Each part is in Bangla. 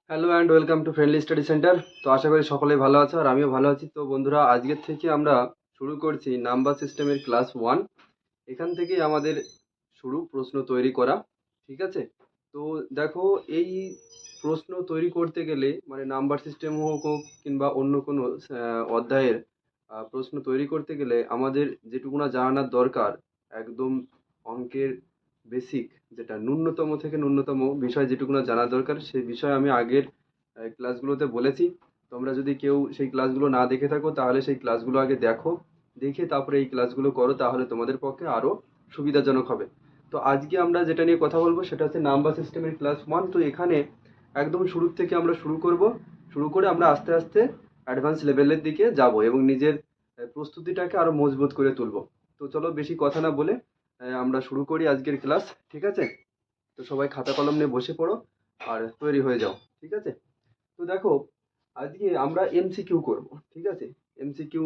Hello and welcome to friendly study centre. তো আশা করি সকলেই ভালো আছো আর আমিও ভালো আছি। তো বন্ধুরা, আজকের থেকে আমরা শুরু করছি নাম্বার সিস্টেমের ক্লাস 1। এখান থেকেই আমাদের শুরু প্রশ্ন তৈরি করা। ঠিক আছে? তো দেখো, এই প্রশ্ন তৈরি করতে গেলে মানে নাম্বার সিস্টেম হোক কিংবা অন্য কোনো অধ্যায়ের প্রশ্ন তৈরি করতে গেলে আমাদের যেটুকু না জানার দরকার, একদম অঙ্কের বেসিক, যেটা ন্যূনতম থেকে ন্যূনতম বিষয় যেটুকু না জানা দরকার, সেই বিষয় আমি আগের ক্লাসগুলোতে বলেছি। তোমরা যদি কেউ সেই ক্লাসগুলো না দেখে থাকো তাহলে সেই ক্লাসগুলো আগে দেখো, দেখে তারপরে এই ক্লাসগুলো করো, তাহলে তোমাদের পক্ষে আরো সুবিধাজনক হবে। তো আজকে আমরা যেটা নিয়ে কথা বলবো সেটা হচ্ছে নাম্বার সিস্টেমের ক্লাস 1। তো এখানে একদম শুরুর থেকে আমরা শুরু করব, শুরু করে আমরা আস্তে আস্তে অ্যাডভান্স লেভেলের দিকে যাব এবং নিজের প্রস্তুতিটাকে আরো মজবুত করে তুলবো। তো চলো বেশি কথা না বলে আমরা শুরু করি আজকের ক্লাস। ঠিক আছে? তো সবাই খাতা কলম নিয়ে বসে পড়ো আর তৈরি হয়ে যাও। ঠিক আছে? তো দেখো, আজকে আমরা এমসিকিউ করব। ঠিক আছে? এমসিকিউ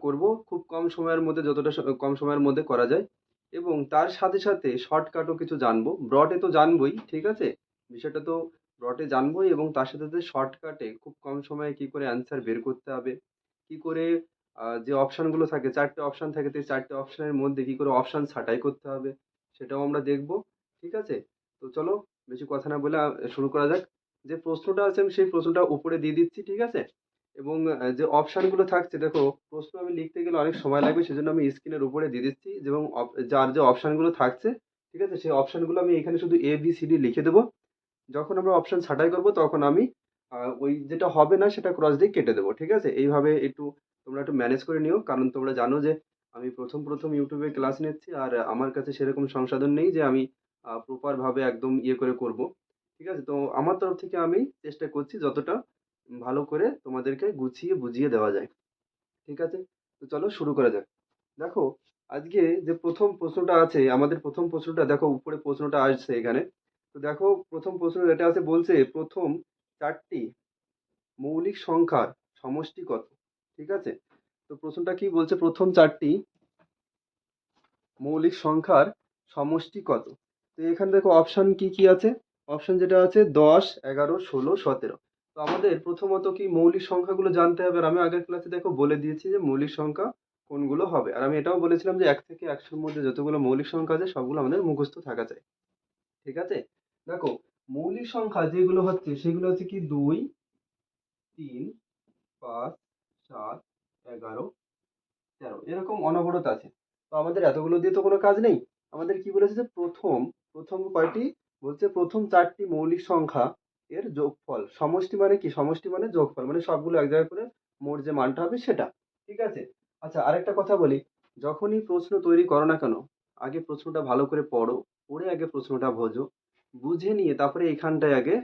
করব খুব কম সময়ের মধ্যে, যতটা কম সময়ের মধ্যে করা যায়, এবং তার সাথে সাথে শর্টকাটও কিছু জানবো। ব্রডে তো জানবোই, ঠিক আছে, বিষয়টা তো ব্রডে জানবোই, এবং তার সাথে সাথে শর্টকাটে খুব কম সময়ে কি করে অ্যান্সার বের করতে হবে, কি করে যে অপশানগুলো থাকে, 4টে অপশান থাকে, তো 4টে অপশানের মধ্যে কি করে অপশান ছাঁটাই করতে হবে সেটাও আমরা দেখব। ঠিক আছে? তো চলো বেশি কথা না বলে শুরু করা যাক। যে প্রশ্নটা আছে আমি সেই প্রশ্নটা উপরে দিয়ে দিচ্ছি। ঠিক আছে? এবং যে অপশানগুলো থাকছে, দেখো প্রশ্ন আমি লিখতে গেলে অনেক সময় লাগবে, সেজন্য আমি স্ক্রিনের উপরে দিয়ে দিচ্ছি। এবং যার যে অপশানগুলো থাকছে, ঠিক আছে, সেই অপশানগুলো আমি এখানে শুধু ABCD লিখে দেবো। যখন আমরা অপশন ছাঁটাই করব তখন আমি ওই যেটা হবে না সেটা ক্রস দিয়ে কেটে দেবো। ঠিক আছে? এইভাবে একটু তোমরা একটু ম্যানেজ করে নিও, কারণ তোমরা জানো যে আমি প্রথম প্রথম ইউটিউবে ক্লাস নিচ্ছি আর আমার কাছে সেরকম সংসাধন নেই যে আমি প্রপার ভাবে একদম ইয়ে করে করব। ঠিক আছে? তো আমার তরফ থেকে আমি চেষ্টা করছি যতটা ভালো করে তোমাদেরকে গুছিয়ে বুঝিয়ে দেওয়া যায়। ঠিক আছে? তো চলো শুরু করা যাক। দেখো, আজকে যে প্রথম প্রশ্নটা আছে, আমাদের প্রথম প্রশ্নটা দেখো, উপরে প্রশ্নটা আসছে এখানে। তো দেখো, প্রথম প্রশ্ন যেটা আছে বলছে প্রথম 4টি মৌলিক সংখ্যার সমষ্টি কত। ঠিক আছে? তো প্রশ্নটা কি বলছে, প্রথম 4টি মৌলিক সংখ্যার সমষ্টি কত। তো এখানে দেখো অপশন কি কি আছে। অপশন যেটা আছে 10, 11, 16, 17। তো আমাদের প্রথমত কি মৌলিক সংখ্যাগুলো জানতে হবে, আর আমি আগের ক্লাসে দেখো বলে দিয়েছি যে মৌলিক সংখ্যা কোনগুলো হবে, আর আমি এটাও বলেছিলাম যে 1 থেকে 100-র মধ্যে যতগুলো মৌলিক সংখ্যা আছে সবগুলো আমাদের মুখস্থ থাকা চাই। ঠিক আছে? দেখো, মৌলিক সংখ্যা যেগুলো হচ্ছে সেগুলো হচ্ছে কি 2, 3, 5, 7, 11, 13, এরকম অনবরত আছে। তো আমাদের এতগুলো দিয়ে তো কোনো কাজ নেই। আমাদের কি বলেছে যে প্রথম প্রথম কয়টি, বলছে প্রথম 4টি মৌলিক সংখ্যা এর যোগফল। সমষ্টি মানে কি? সমষ্টি মানে যোগফল, মানে সবগুলো এক জায়গায় করে মোট যে মানটা হবে সেটা। ঠিক আছে? আচ্ছা, আরেকটা কথা বলি, যখনই প্রশ্ন তৈরি করো না কেন, আগে প্রশ্নটা ভালো করে পড়ো, পড়ে আগে প্রশ্নটা বোঝো, বুঝে নিয়ে তারপরে এখানটায় আগে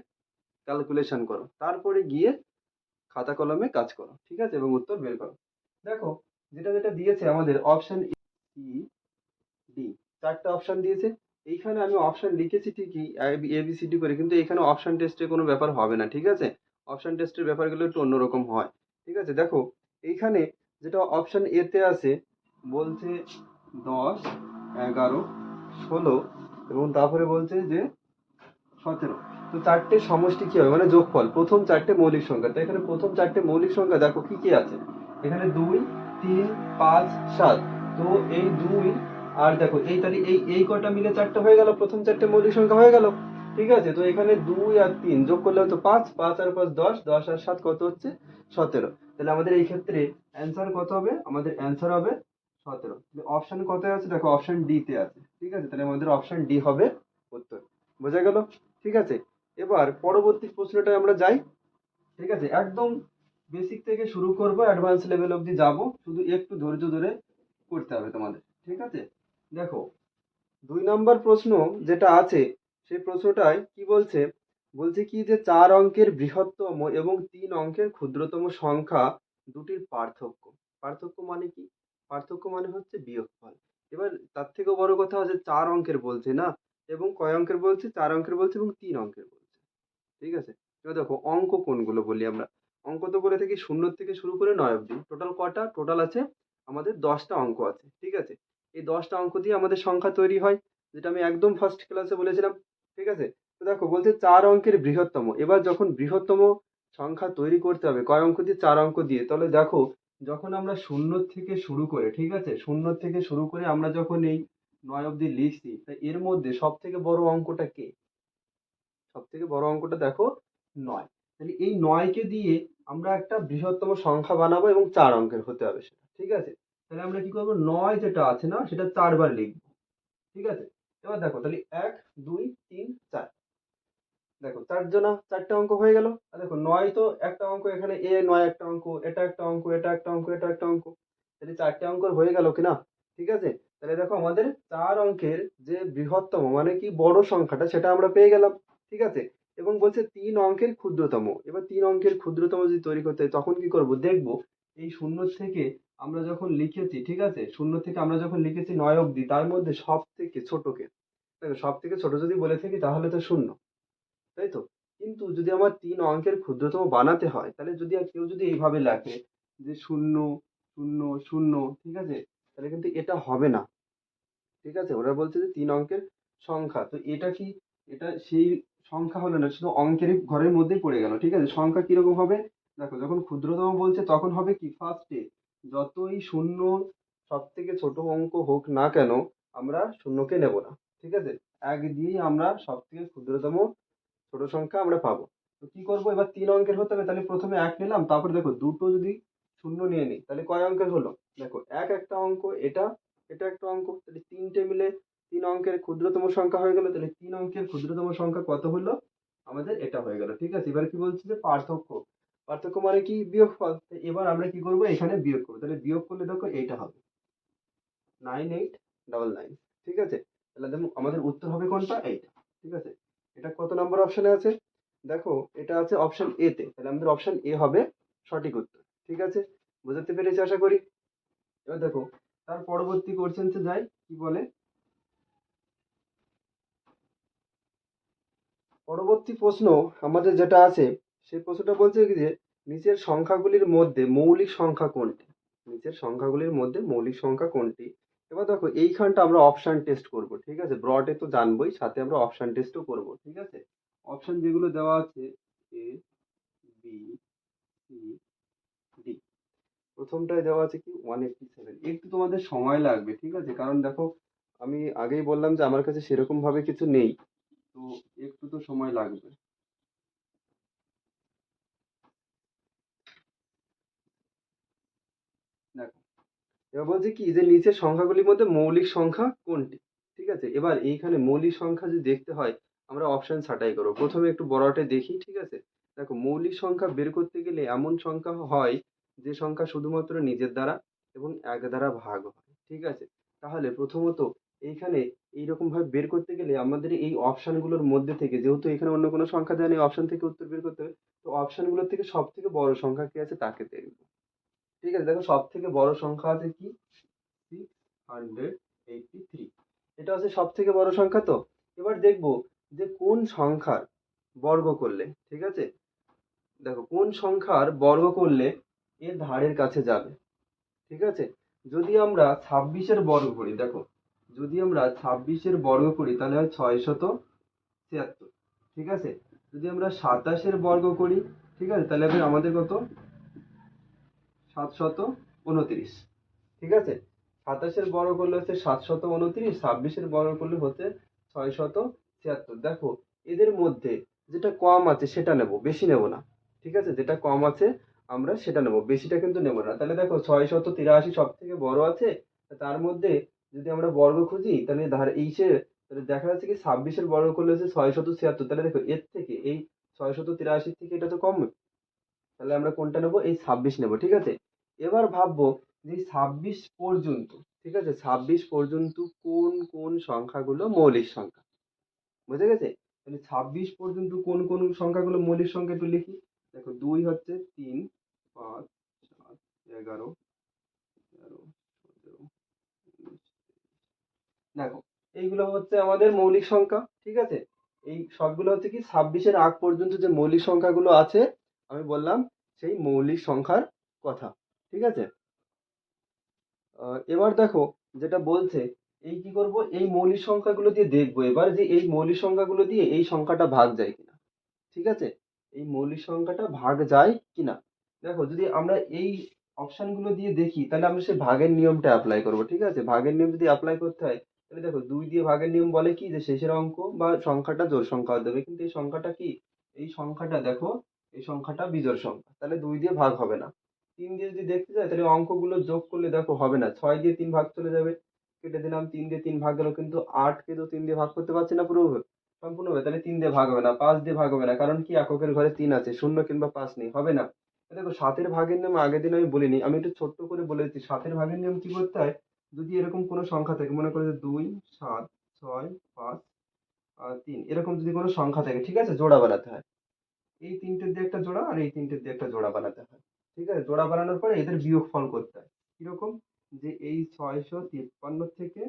ক্যালকুলেশন করো, তারপরে গিয়ে খাতা কলমে কাজ করো। ঠিক আছে? এবং উত্তর বের করো। দেখো, যেটা যেটা দিয়েছে আমাদের অপশন ই, ডি, 4টে অপশন দিয়েছে। এইখানে আমি অপশন লিখেছি ঠিকই ABCD করে, কিন্তু এখানে অপশন টেস্টে কোনো ব্যাপার হবে না। ঠিক আছে? অপশন টেস্টের ব্যাপারগুলো একটু অন্যরকম হয়। ঠিক আছে? দেখো, এইখানে যেটা অপশন এতে আছে বলছে 10, 11, 16, এবং তারপরে বলছে যে 17। তো 4টে সমষ্টি কি হবে, মানে যোগফল, প্রথম 4টে মৌলিক সংখ্যা। তো এখানে প্রথম 4টে মৌলিক সংখ্যা দেখো কি কি আছে। এখানে 2, 3, 5, 7। তো এই 2 আর দেখো এই তাহলে এই কটা মিলে 4টে হয়ে গেল, প্রথম 4টে মৌলিক সংখ্যা হয়ে গেল। ঠিক আছে? তো এখানে 2 আর 3 যোগ করলে হতো 5, 5 আর 5 10, 10 আর 7 কত হচ্ছে 17। তাহলে আমাদের এই ক্ষেত্রে অ্যান্সার কত হবে? আমাদের অ্যান্সার হবে 17। অপশন কত আছে? দেখো অপশন ডি তে আছে। ঠিক আছে? তাহলে আমাদের অপশন ডি হবে উত্তর। বোঝা গেল? ঠিক আছে? এবার পরবর্তী প্রশ্নটায় আমরা যাই। ঠিক আছে? একদম বেসিক থেকে শুরু করব, অ্যাডভান্স লেভেল অবধি যাব, শুধু একটু ধৈর্য ধরে করতে হবে তোমাদের। ঠিক আছে? দেখো, 2 নম্বর প্রশ্ন যেটা আছে সেই প্রশ্নটায় কি বলছে, বলছে কি যে 4 অঙ্কের বৃহত্তম এবং 3 অঙ্কের ক্ষুদ্রতম সংখ্যা দুটির পার্থক্য। পার্থক্য মানে কি? পার্থক্য মানে হচ্ছে বিয়োগফল। এবার তার থেকেও বড় কথা আছে 4 অঙ্কের বলছে না, এবং কয় অঙ্কের বলছে? 4 অঙ্কের বলছে এবং 3 অঙ্কের বলছে। ঠিক আছে? এবার দেখো অঙ্ক কোনগুলো বলি আমরা। অঙ্ক তো বলে থাকি 0 থেকে শুরু করে 9 অবধি। টোটাল কটা? টোটাল আছে আমাদের 10টা অঙ্ক আছে। ঠিক আছে? এই 10টা অঙ্ক দিয়ে আমাদের সংখ্যা তৈরি হয়, যেটা আমি একদম ফার্স্ট ক্লাসে বলেছিলাম। ঠিক আছে? তো দেখো বলছে 4 অঙ্কের বৃহত্তম। এবার যখন বৃহত্তম সংখ্যা তৈরি করতে হবে কয় অঙ্ক দিয়ে? 4 অঙ্ক দিয়ে। তাহলে দেখো যখন আমরা 0 থেকে শুরু করে, ঠিক আছে, 0 থেকে শুরু করে আমরা যখন এই 9 অব্দি লিখছি, তা এর মধ্যে সবথেকে বড় অঙ্কটা কে? সবথেকে বড় অঙ্কটা দেখো 9। তাহলে এই 9 কে দিয়ে আমরা একটা বৃহত্তম সংখ্যা বানাবো এবং 4 অঙ্কের হতে হবে সেটা। ঠিক আছে? তাহলে আমরা কি করব? 9 যেটা আছে না সেটা 4 বার লিখব। ঠিক আছে? এবার দেখো তাহলে 1 2 3 4। দেখো 4 জনা 4টা অঙ্ক হয়ে গেল। আর দেখো 9 তো একটা অঙ্ক, এখানে এ 9 একটা অঙ্ক, এটা একটা অঙ্ক, এটা একটা অঙ্ক, এটা একটা অঙ্ক। তাহলে 4টে অঙ্ক হয়ে গেল কিনা? ঠিক আছে? তাহলে দেখো আমাদের 4 অঙ্কের যে বৃহত্তম মানে কি বড় সংখ্যাটা সেটা আমরা পেয়ে গেলাম। ঠিক আছে? এবং বলছে 3 অঙ্কের ক্ষুদ্রতম। এবার 3 অঙ্কের ক্ষুদ্রতম যদি তৈরি করতে হয় তখন কি করব? দেখব এই 0 থেকে আমরা যখন লিখেছি, ঠিক আছে? 0 থেকে আমরা যখন লিখেছি 9 অব্দি, তার মধ্যে সবথেকে ছোটকে, দেখো সবথেকে ছোট যদি বলে থাকি তাহলে তো 0, তাই তো? কিন্তু যদি আমার 3 অঙ্কের ক্ষুদ্রতম বানাতে হয় তাহলে যদি কেউ যদি এইভাবে লেখে যে 0 0 0, ঠিক আছে? তাহলে কিন্তু এটা হবে না। ঠিক আছে? ওরা বলছে যে 3 অঙ্কের সংখ্যা। তো এটা কি? এটা সেই সংখ্যা হলো না, শুধু অঙ্কেরই ঘরের মধ্যেই পড়ে গেল। ঠিক আছে? সংখ্যা কিরকম হবে? দেখো যখন ক্ষুদ্রতম বলছে তখন হবে কি, ফার্স্টে যতই শূন্য সবথেকে ছোট অঙ্ক হোক না কেন আমরা শূন্যকে নেব না। ঠিক আছে? 1 দিয়েই আমরা সবথেকে ক্ষুদ্রতম ছোট সংখ্যা আমরা পাবো। তো কি করবো? এবার 3 অঙ্কের হতে হবে, তাহলে প্রথমে 1 নিলাম, তারপরে দেখো দুটো যদি শূন্য নিয়ে নিই তাহলে কয় অঙ্কের হলো? দেখো 1 একটা অঙ্ক, এটা এটা একটা অঙ্ক, তাহলে 3টে মিলে 3 অঙ্কের ক্ষুদ্রতম সংখ্যা হয়ে গেল। তাহলে 3 অঙ্কের ক্ষুদ্রতম সংখ্যা কত হলো? আমাদের এটা হয়ে গেল। ঠিক আছে? এবার কি বলছে যে পার্থক্য। পার্থক্য মানে কি? বিয়োগফল। তো এবার আমরা কি করবো? এখানে বিয়োগ করবো। তাহলে বিয়োগ করলে দেখো এইটা হবে 9899। ঠিক আছে? তাহলে দেখো আমাদের উত্তর হবে কোনটা? এইটা। ঠিক আছে? এটা কত নম্বর অপশনে আছে? দেখো এটা আছে অপশন এ তে। তাহলে আমাদের অপশন এ হবে সঠিক উত্তর। ঠিক আছে? বুঝতে পেরেছি আশা করি। এবার দেখো তার পরবর্তী কোশ্চেন্সে যাই, কি বলে? পরবর্তী প্রশ্ন আমাদের যেটা আছে সেই প্রশ্নটা বলছে কি যে নিচের সংখ্যাগুলির মধ্যে মৌলিক সংখ্যা কোনটি? নিচের সংখ্যাগুলির মধ্যে মৌলিক সংখ্যা কোনটি? এবার দেখো এইখানটা আমরা অপশন টেস্ট করব। ঠিক আছে? ব্রডে তো জানবোই, সাথে আমরা অপশন টেস্টও করব। ঠিক আছে? অপশন যেগুলো দেওয়া আছে এ বি সি ডি, প্রথমটায় দেওয়া আছে কি 187। একটু তোমাদের সময় লাগবে। ঠিক আছে? কারণ দেখো আমি আগেই বললাম যে আমার কাছে সেরকম ভাবে কিছু নেই, তো একটু তো সময় লাগবে। দেখো এবার বলছে কি যে নিচের সংখ্যাগুলির মধ্যে মৌলিক সংখ্যা কোনটি? ঠিক আছে? এবার এইখানে মৌলিক সংখ্যা যদি দেখতে হয় আমরা অপশন ছাঁটাই করবো। প্রথমে একটু বড়হাটে দেখি। ঠিক আছে? দেখো মৌলিক সংখ্যা বের করতে গেলে এমন সংখ্যা হয় যে সংখ্যা শুধুমাত্র নিজের দ্বারা এবং এক দ্বারা ভাগ হয়। ঠিক আছে? তাহলে প্রথমত এইখানে এইরকম ভাবে বের করতে গেলে আমাদের এই অপশন গুলোর মধ্যে থেকে, যেহেতু এখানে অন্য কোনো সংখ্যা দেয়নি, অপশন থেকে উত্তর বের করতে হবে। তো অপশন গুলোর থেকে সব থেকে বড় সংখ্যা কি আছে তাকে দেখবো। ঠিক আছে? দেখো সব থেকে বড় সংখ্যা আছে কি? 683। এটা হচ্ছে সব থেকে বড় সংখ্যা। তো এবার দেখবো যে কোন সংখ্যার বর্গ করলে, ঠিক আছে, দেখো কোন সংখ্যার বর্গ করলে এর ধারের কাছে যাবে। ঠিক আছে? যদি আমরা 26-এর বর্গ করি, দেখো যদি আমরা 26-এর বর্গ করি তাহলে হয় 673। ঠিক আছে? যদি আমরা 27-এর বর্গ করি, ঠিক আছে, তাহলে হবে আমাদের কত? 729। ঠিক আছে? 27-এর বর্গ করলে হচ্ছে 729, 26-এর বর্গ করলে হচ্ছে 676। দেখো এদের মধ্যে যেটা কম আছে সেটা নেব, বেশি নেব না। ঠিক আছে? যেটা কম আছে আমরা সেটা নেব, বেশিটা কিন্তু নেব না। তাহলে দেখো 683 সব থেকে বড় আছে। তার মধ্যে যদি আমরা বর্গ খুঁজি তাহলে ধারে ইসে, তাহলে দেখা যাচ্ছে কি 26-এর বর্গ করলে হচ্ছে 676। তাহলে দেখো এর থেকে এই 683 থেকে এটা তো কম। তাহলে আমরা কোনটা নেব? এই 26 নেব। ঠিক আছে? এবার ভাববো যে 26 পর্যন্ত, ঠিক আছে, 26 পর্যন্ত কোন কোন সংখ্যাগুলো মৌলিক সংখ্যা। বুঝে গেছে? তাহলে 26 পর্যন্ত কোন কোন সংখ্যাগুলো মৌলিক সংখ্যা একটু লিখি। দেখো 2 হচ্ছে, 3 5 7 11 13 14 19। দেখো এইগুলো হচ্ছে আমাদের মৌলিক সংখ্যা। ঠিক আছে? এই সবগুলো হচ্ছে কি 26-এর আগ পর্যন্ত যে মৌলিক সংখ্যাগুলো আছে আমি বললাম সেই মৌলিক সংখ্যার কথা। ঠিক আছে? এবার দেখো যেটা বলছে এই কি করব, এই মৌলিক সংখ্যাগুলো দিয়ে দেখবো এবার যে এই মৌলিক সংখ্যাগুলো দিয়ে এই সংখ্যাটা ভাগ যায় কিনা। ঠিক আছে, এই মৌলিক সংখ্যাটা ভাগ যায় কিনা। দেখো যদি আমরা এই অপশনগুলো দিয়ে দেখি তাহলে আমরা সেই ভাগের নিয়মটা অ্যাপ্লাই করব। ঠিক আছে, ভাগের নিয়ম যদি অ্যাপ্লাই করতে হয় তাহলে দেখো 2 দিয়ে ভাগের নিয়ম বলে কি যে শেষের অঙ্ক বা সংখ্যাটা জোড় সংখ্যা হতে হবে, কিন্তু এই সংখ্যাটা কি, এই সংখ্যাটা দেখো, এই সংখ্যাটা বিজোড় সংখ্যা, তাহলে 2 দিয়ে ভাগ হবে না। 3 দিয়ে যদি দেখতে যাই তাহলে অঙ্কগুলো যোগ করলে দেখো হবে না, 6 দিয়ে 3 ভাগ চলে যাবে, কেটে দিলাম, 3 দিয়ে 3 ভাগ গেল, কিন্তু 8 কে তো 3 দিয়ে ভাগ করতে পারছি না পুরো সম্পূর্ণভাবে, তাহলে 3 দিয়ে ভাগ হবে না, 5 দিয়ে ভাগ হবে না, কারণ কি এককের ঘরে 3 আছে, 0 কিংবা 5 নেই, হবে না। দেখো 7-এর ভাগের নিয়ম আগের দিন আমি বলিনি, আমি একটু ছোট্ট করে বলে দিচ্ছি। 7-এর ভাগের নিয়ম কি করতে হয়, যদি এরকম কোনো সংখ্যা থাকে, মনে করো যে 2, 7, 6, 5 আর 3, এরকম যদি কোনো সংখ্যা থাকে, ঠিক আছে, জোড়া বানাতে হয়। এই তিনটের দিয়ে একটা জোড়া আর এই তিনটের দিয়ে একটা জোড়া বানাতে হয়। ঠিক আছে, জোড়া বানানোর পরে এদের বিয়োগফল করতে হয়। কিরকম, যে এই 653 থেকে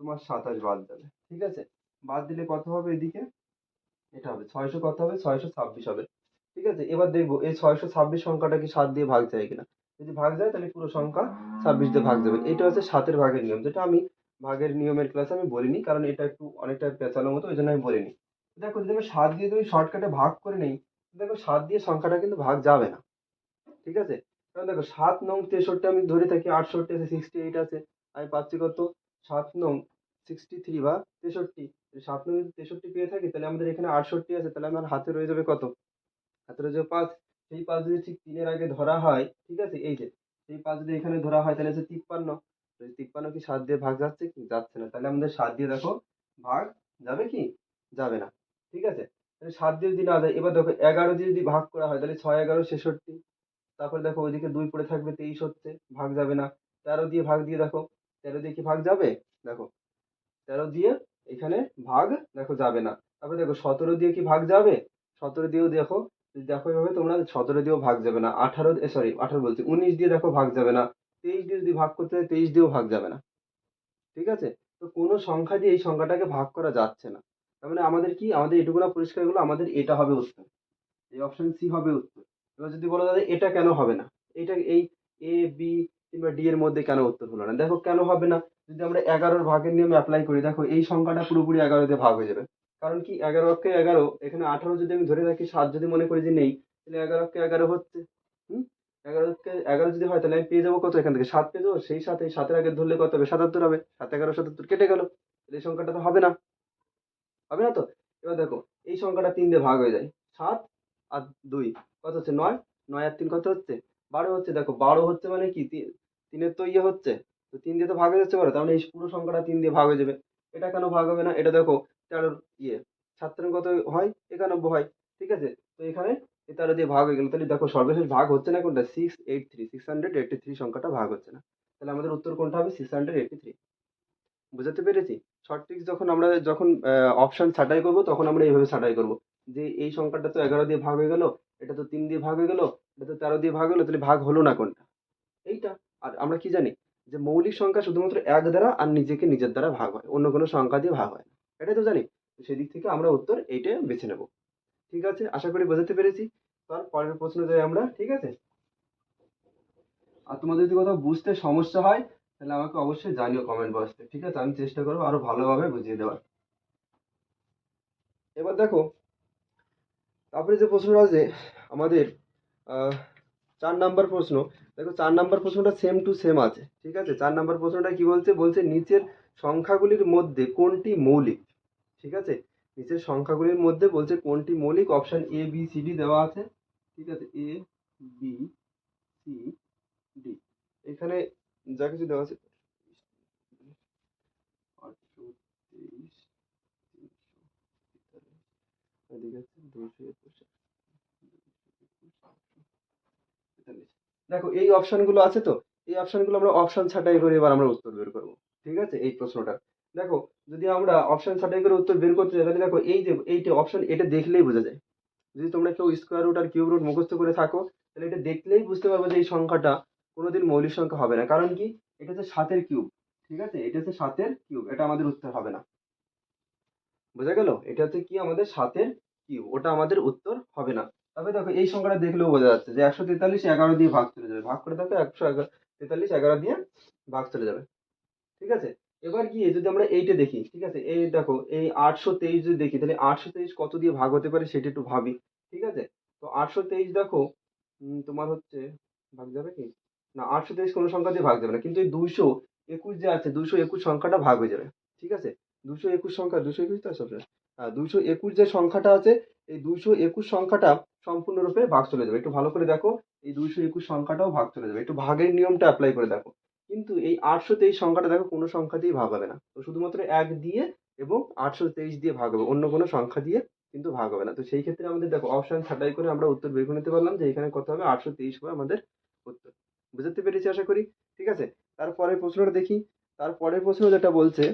তোমার 27 বাদ যাবে। ঠিক আছে, বাদ দিলে কত হবে এদিকে, এটা হবে 600, কত হবে 626 হবে। ঠিক আছে, এবার দেখবো এই 626 সংখ্যাটা কি 7 দিয়ে ভাগ যায় কিনা। যদি ভাগ যায় তাহলে পুরো সংখ্যা 26 দিয়ে ভাগ যাবে। এটা হচ্ছে 7-এর ভাগের নিয়ম, যেটা আমি ভাগের নিয়মের ক্লাসে আমি বলিনি, কারণ এটা একটু অনেকটা পেঁচালো মতো, ওই জন্য আমি বলিনি। দেখো যদি আমি 7 দিয়ে তুমি শর্টকাটে ভাগ করে নেই, দেখো 7 দিয়ে সংখ্যাটা কিন্তু ভাগ যাবে না। ঠিক আছে, কারণ দেখো 7 নং 63 আমি ধরে থাকি, 68 আছে, 68 আছে, আমি পাচ্ছি কত, 7 নং 63 বা 63, 7 নং যদি 63 পেয়ে থাকি তাহলে আমাদের এখানে 68 আছে, তাহলে আমার হাতে রয়ে যাবে কত, হাতে রয়ে যাবে 5। সেই 5 যদি ঠিক 3 এর আগে ধরা হয়, ঠিক আছে, এই যে সেই 5 যদি এখানে ধরা হয় তাহলে হচ্ছে 53। 53 কি 7 দিয়ে ভাগ যাচ্ছে কি, যাচ্ছে না, তাহলে আমাদের 7 দিয়ে দেখো ভাগ যাবে কি, যাবে না। ঠিক আছে, তাহলে 7 দিয়ে যদি না যায়, এবার দেখো 11 দিয়ে যদি ভাগ করা হয় তাহলে 6 11 66, তারপরে দেখো ওইদিকে 2 পড়ে থাকবে, 23 হচ্ছে, ভাগ যাবে না। 13 দিয়ে ভাগ দিয়ে দেখো, 13 দিয়ে কি ভাগ যাবে, দেখো 13 দিয়ে এখানে ভাগ দেখো যাবে না। তারপরে দেখো 17 দিয়ে কি ভাগ যাবে, 17 দিয়েও দেখো, যদি দেখো এভাবে তোমরা, 17 দিয়েও ভাগ যাবে না, 18, সরি 18 বলছি, 19 দিয়ে দেখো ভাগ যাবে না, 23 দিয়ে যদি ভাগ করতে হয় 23 দিয়েও ভাগ যাবে না। ঠিক আছে, তো কোনো সংখ্যা দিয়ে এই সংখ্যাটাকে ভাগ করা যাচ্ছে না। তার মানে আমাদের কি, আমাদের এটুকুনা পরিষ্কার হলো, আমাদের এটা হবে উত্তর, এই অপশন সি হবে উত্তর। এবার যদি বলো দাদা এটা কেন হবে না, এটা এই এ বি কিংবা ডি এর মধ্যে কেন উত্তর হলো না, দেখো কেন হবে না, যদি আমরা 11-র ভাগের নিয়মে অ্যাপ্লাই করি, দেখো এই সংখ্যাটা পুরোপুরি 11 দিয়ে ভাগ হয়ে যাবে। কারণ কি, 11 কে 11, এখানে 18 যদি আমি ধরে রাখি, 7 যদি মনে করি যে নেই, তাহলে 11 কে 11 হচ্ছে। হুম, 11 কে 11 যদি হয় তাহলে আমি পেয়ে যাবো কত, এখান থেকে 7 পেয়ে যাবো, সেই সাথে 7-এর আগে ধরলে কত হবে, 77 হবে, 7 11 77 কেটে গেল, তাহলে এই সংখ্যাটা তো হবে না, হবে না তো। এবার দেখো এই সংখ্যাটা 3 দিয়ে ভাগ হয়ে যায়, 7 আর 2 কত হচ্ছে, 9, 9 আর 3 কত হচ্ছে, 12 হচ্ছে। দেখো 12 হচ্ছে মানে কি, 3-এর তো ইয়ে হচ্ছে, তো 3 দিয়ে তো ভাগ হয়ে যাচ্ছে, 12, তার মানে এই পুরো সংখ্যাটা 3 দিয়ে ভাগ হয়ে যাবে। এটা কেন ভাগ হবে না, এটা দেখো 13-র ইয়ে, 7 কত হয়, 91 হয়। ঠিক আছে, তো এখানে এই 13 দিয়ে ভাগ হয়ে গেল, তাহলে দেখো সর্বশেষ ভাগ হচ্ছে না কোনটা, 683 সংখ্যাটা ভাগ হচ্ছে না, তাহলে আমাদের উত্তর কোনটা হবে, 683। বুঝাতে পেরেছি। শর্ট ট্রিক্স যখন আমরা যখন অপশন ছাঁটাই করব তখন আমরা এইভাবে ছাঁটাই করব, যে এই সংখ্যাটা তো 11 দিয়ে ভাগ হয়ে গেল, এটা তো 3 দিয়ে ভাগ হয়ে গেল, এটা তো 13 দিয়ে ভাগ হলো, তাহলে ভাগ হলো না কোনটা, এইটা। আর আমরা কি জানি যে মৌলিক সংখ্যা শুধুমাত্র এক দ্বারা আর নিজেকে নিজের দ্বারা ভাগ হয়, অন্য কোনো সংখ্যা দিয়ে ভাগ হয় না, এটাই তো জানি। তো সেদিক থেকে আমরা উত্তর এইটা বেছে নেব। ঠিক আছে, আশা করি বোঝাতে পেরেছি। তার পরের প্রশ্ন যাই আমরা, ঠিক আছে। আর তোমাদের যদি কোথাও বুঝতে সমস্যা হয় তাহলে আমাকে অবশ্যই জানিও কমেন্ট বক্সে, ঠিক আছে, আমি চেষ্টা করবো আরো ভালোভাবে বুঝিয়ে দেওয়ার। এবার দেখো, তারপরে যে প্রশ্নটা আছে আমাদের, আহ 4 নাম্বার প্রশ্ন। দেখো 4 নাম্বার প্রশ্নটা সেম টু সেম আছে। ঠিক আছে, 4 নাম্বার প্রশ্নটা কি বলছে, বলছে নিচের সংখ্যাগুলির মধ্যে কোনটি মৌলিক। ঠিক আছে, নিচের সংখ্যাগুলির মধ্যে বলছে কোনটি মৌলিক, option A B C D দেওয়া আছে। ঠিক আছে, এ বি সি ডি, এখানে যা কিছু দেওয়া আছে, 823, 343, এদিকে আছে 221, 221, দেখো এই অপশনগুলো আছে, তো এই অপশনগুলো আমরা অপশন ছাঁটাই করে এবার আমরা উত্তর বের করব। ঠিক আছে, এই প্রশ্নটা দেখো, যদি আমরা অপশন ছাঁটাই করে উত্তর বের করতে যাই তাহলে দেখো এই যে এইটা অপশন, এটা দেখলেই বোঝা যায়। যদি তোমরা কেউ স্কোয়ার রুট আর কিউব রুট মুখস্থ করে থাকো তাহলে এটা দেখলেই বুঝতে পারবে যে এই সংখ্যাটা কোনোদিন মৌলিক সংখ্যা হবে না, কারণ কি, এটা হচ্ছে 7-এর কিউব। ঠিক আছে, এটা হচ্ছে 7-এর কিউব, এটা আমাদের উত্তর হবে না। বোঝা গেল, এটা হচ্ছে কি আমাদের 7-এর কিউব, ওটা আমাদের উত্তর হবে না। তবে দেখো এই সংখ্যাটা দেখলেও বোঝা যাচ্ছে যে 143 11 দিয়ে ভাগ চলে যাবে, ভাগ করে দেখো 143 11 দিয়ে ভাগ চলে যাবে। ঠিক আছে, এবার গিয়ে যদি আমরা এইটা দেখি, ঠিক আছে, এই দেখো এই 823 যদি দেখি, তাহলে 823 কত দিয়ে ভাগ হতে পারে সেটা একটু ভাবি। ঠিক আছে, তো 823 দেখো তোমার হচ্ছে ভাগ যাবে কি না, 823 কোনো সংখ্যা দিয়ে ভাগ যাবে না, কিন্তু এই 221 যে আছে, 221 সংখ্যাটা ভাগ হয়ে যাবে। ঠিক আছে, 221 সংখ্যা, 221 তো সব, হ্যাঁ 221 যে সংখ্যাটা আছে, এই 221 সংখ্যাটা সম্পূর্ণরূপে ভাগ চলে যাবে। একটু ভালো করে দেখো, এই 221 সংখ্যাটাও ভাগ চলে যাবে, একটু ভাগের নিয়মটা অ্যাপ্লাই করে দেখো। কিন্তু এই 823 সংখ্যাটা দেখো কোনো সংখ্যা দিয়ে ভাগ হবে না, তো শুধুমাত্র 1 দিয়ে এবং 823 দিয়ে ভাগ হবে, অন্য কোনো সংখ্যা দিয়ে কিন্তু ভাগ হবে না। তো সেই ক্ষেত্রে আমাদের দেখো অপশন ছাঁটাই করে আমরা উত্তর বের করে নিতে পারলাম যে এখানে কত হবে, 823 হবে আমাদের উত্তর। বুঝতে পেরেছি আশা করি। ঠিক আছে, তারপরের প্রশ্নটা দেখি। তারপরের প্রশ্ন যেটা বলছে,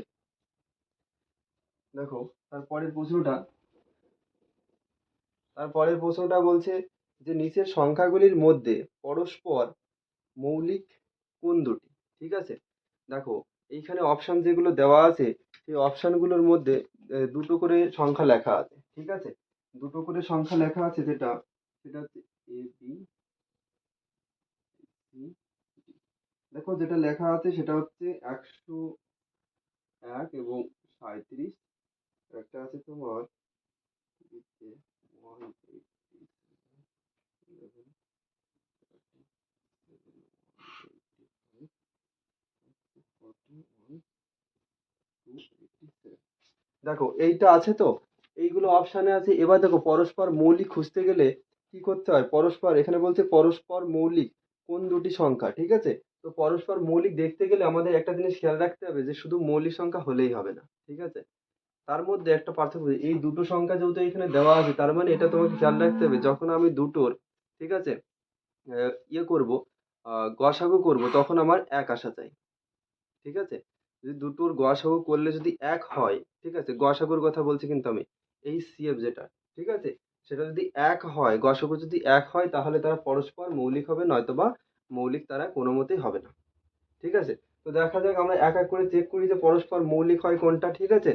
দেখো তারপরের প্রশ্নটা তারপরের প্রশ্নটা বলছে যে নিচের সংখ্যাগুলির মধ্যে পরস্পর মৌলিক কোন দুটি। ঠিক আছে, দেখো এইখানে অপশন যেগুলো দেওয়া আছে, সেই অপশনগুলোর মধ্যে দুটো করে সংখ্যা লেখা আছে। ঠিক আছে, দুটো করে সংখ্যা লেখা আছে, যেটা সেটা হচ্ছে এ বি সি। দেখো যেটা লেখা আছে সেটা হচ্ছে 101 এবং 37। একটা আছে তোমার 187। দেখো এইটা আছে তো, এইগুলো অপশানে আছে। এবার দেখো পরস্পর মৌলিক খুঁজতে গেলে কি করতে হয়, পরস্পর এখানে বলছে পরস্পর মৌলিক কোন দুটি সংখ্যা। ঠিক আছে, তো পরস্পর মৌলিক দেখতে গেলে আমাদের একটা জিনিস খেয়াল রাখতে হবে যে শুধু মৌলিক সংখ্যা হলেই হবে না। ঠিক আছে, তার মধ্যে একটা পার্থক্য আছে। এই দুটো সংখ্যা যেহেতু এখানে দেওয়া আছে, তার মানে এটা তোমাকে খেয়াল রাখতে হবে যখন আমি দুটোর, ঠিক আছে, ইয়ে করব, গসাগু করব, তখন আমার এক আসা চাই। ঠিক আছে, যদি দুটোর গসাগু করলে যদি এক হয়, ঠিক আছে, গসাগুর কথা বলছি কিন্তু আমি, এই সিএফ যেটা, ঠিক আছে, সেটা যদি এক হয়, গসাগু যদি এক হয়, তাহলে তারা পরস্পর মৌলিক হবে, নয়তোবা মৌলিক তারা কোনো মতেই হবে না। ঠিক আছে, তো দেখা যাক আমরা এক এক করে চেক করি যে পরস্পর মৌলিক হয় কোনটা। ঠিক আছে,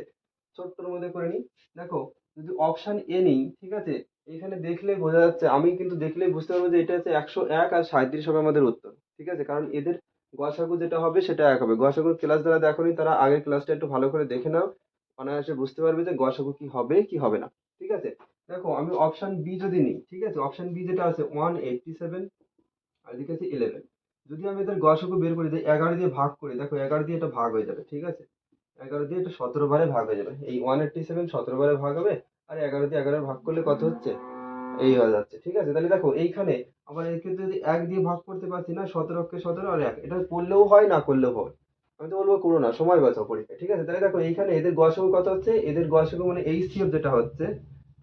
ছোট্টর মধ্যে করে নিই। দেখো যদি অপশন এ নিই, ঠিক আছে, এখানে দেখলেই বোঝা যাচ্ছে, আমি কিন্তু দেখলেই বুঝতে পারবো যে এটা হচ্ছে 101 আর 37 হবে আমাদের উত্তর। ঠিক আছে, কারণ এদের গসাগু যেটা হবে সেটা এক হবে। গসাগুর ক্লাস যারা দেখোনি তারা আগের ক্লাসটা একটু ভালো করে দেখে নাও, অনায়াসে বুঝতে পারবে যে গসাগু কি হবে কি হবে না। ঠিক আছে, দেখো আমি অপশন বি যদি নিই, ঠিক আছে, অপশন বি যেটা আছে 187 আর এদিকে আছে 11। যদি আমি এদের গসাগু বের করি, যে 11 দিয়ে ভাগ করি, দেখো 11 দিয়ে এটা ভাগ হয়ে যাবে। ঠিক আছে, 11 দিয়ে এটা 17 বারে ভাগ হয়ে যাবে, এই 187 17 বারে ভাগ হবে। আর 11 দিয়ে 11 ভাগ করলে কত হচ্ছে, এই হয়ে যাচ্ছে। ঠিক আছে, তাহলে দেখো এইখানে আবার এর ক্ষেত্রে যদি 1 দিয়ে ভাগ করতে পারছি না, 17 কে 17 আর 1, এটা করলেও হয় না করলেও হয়। আমি তো বলবো করো না, সময় বাঁচাও পরীক্ষায়। ঠিক আছে, তাহলে দেখো এইখানে এদের গসাগু কত হচ্ছে, এদের গসাগু মানে এইচসিএফ যেটা হচ্ছে,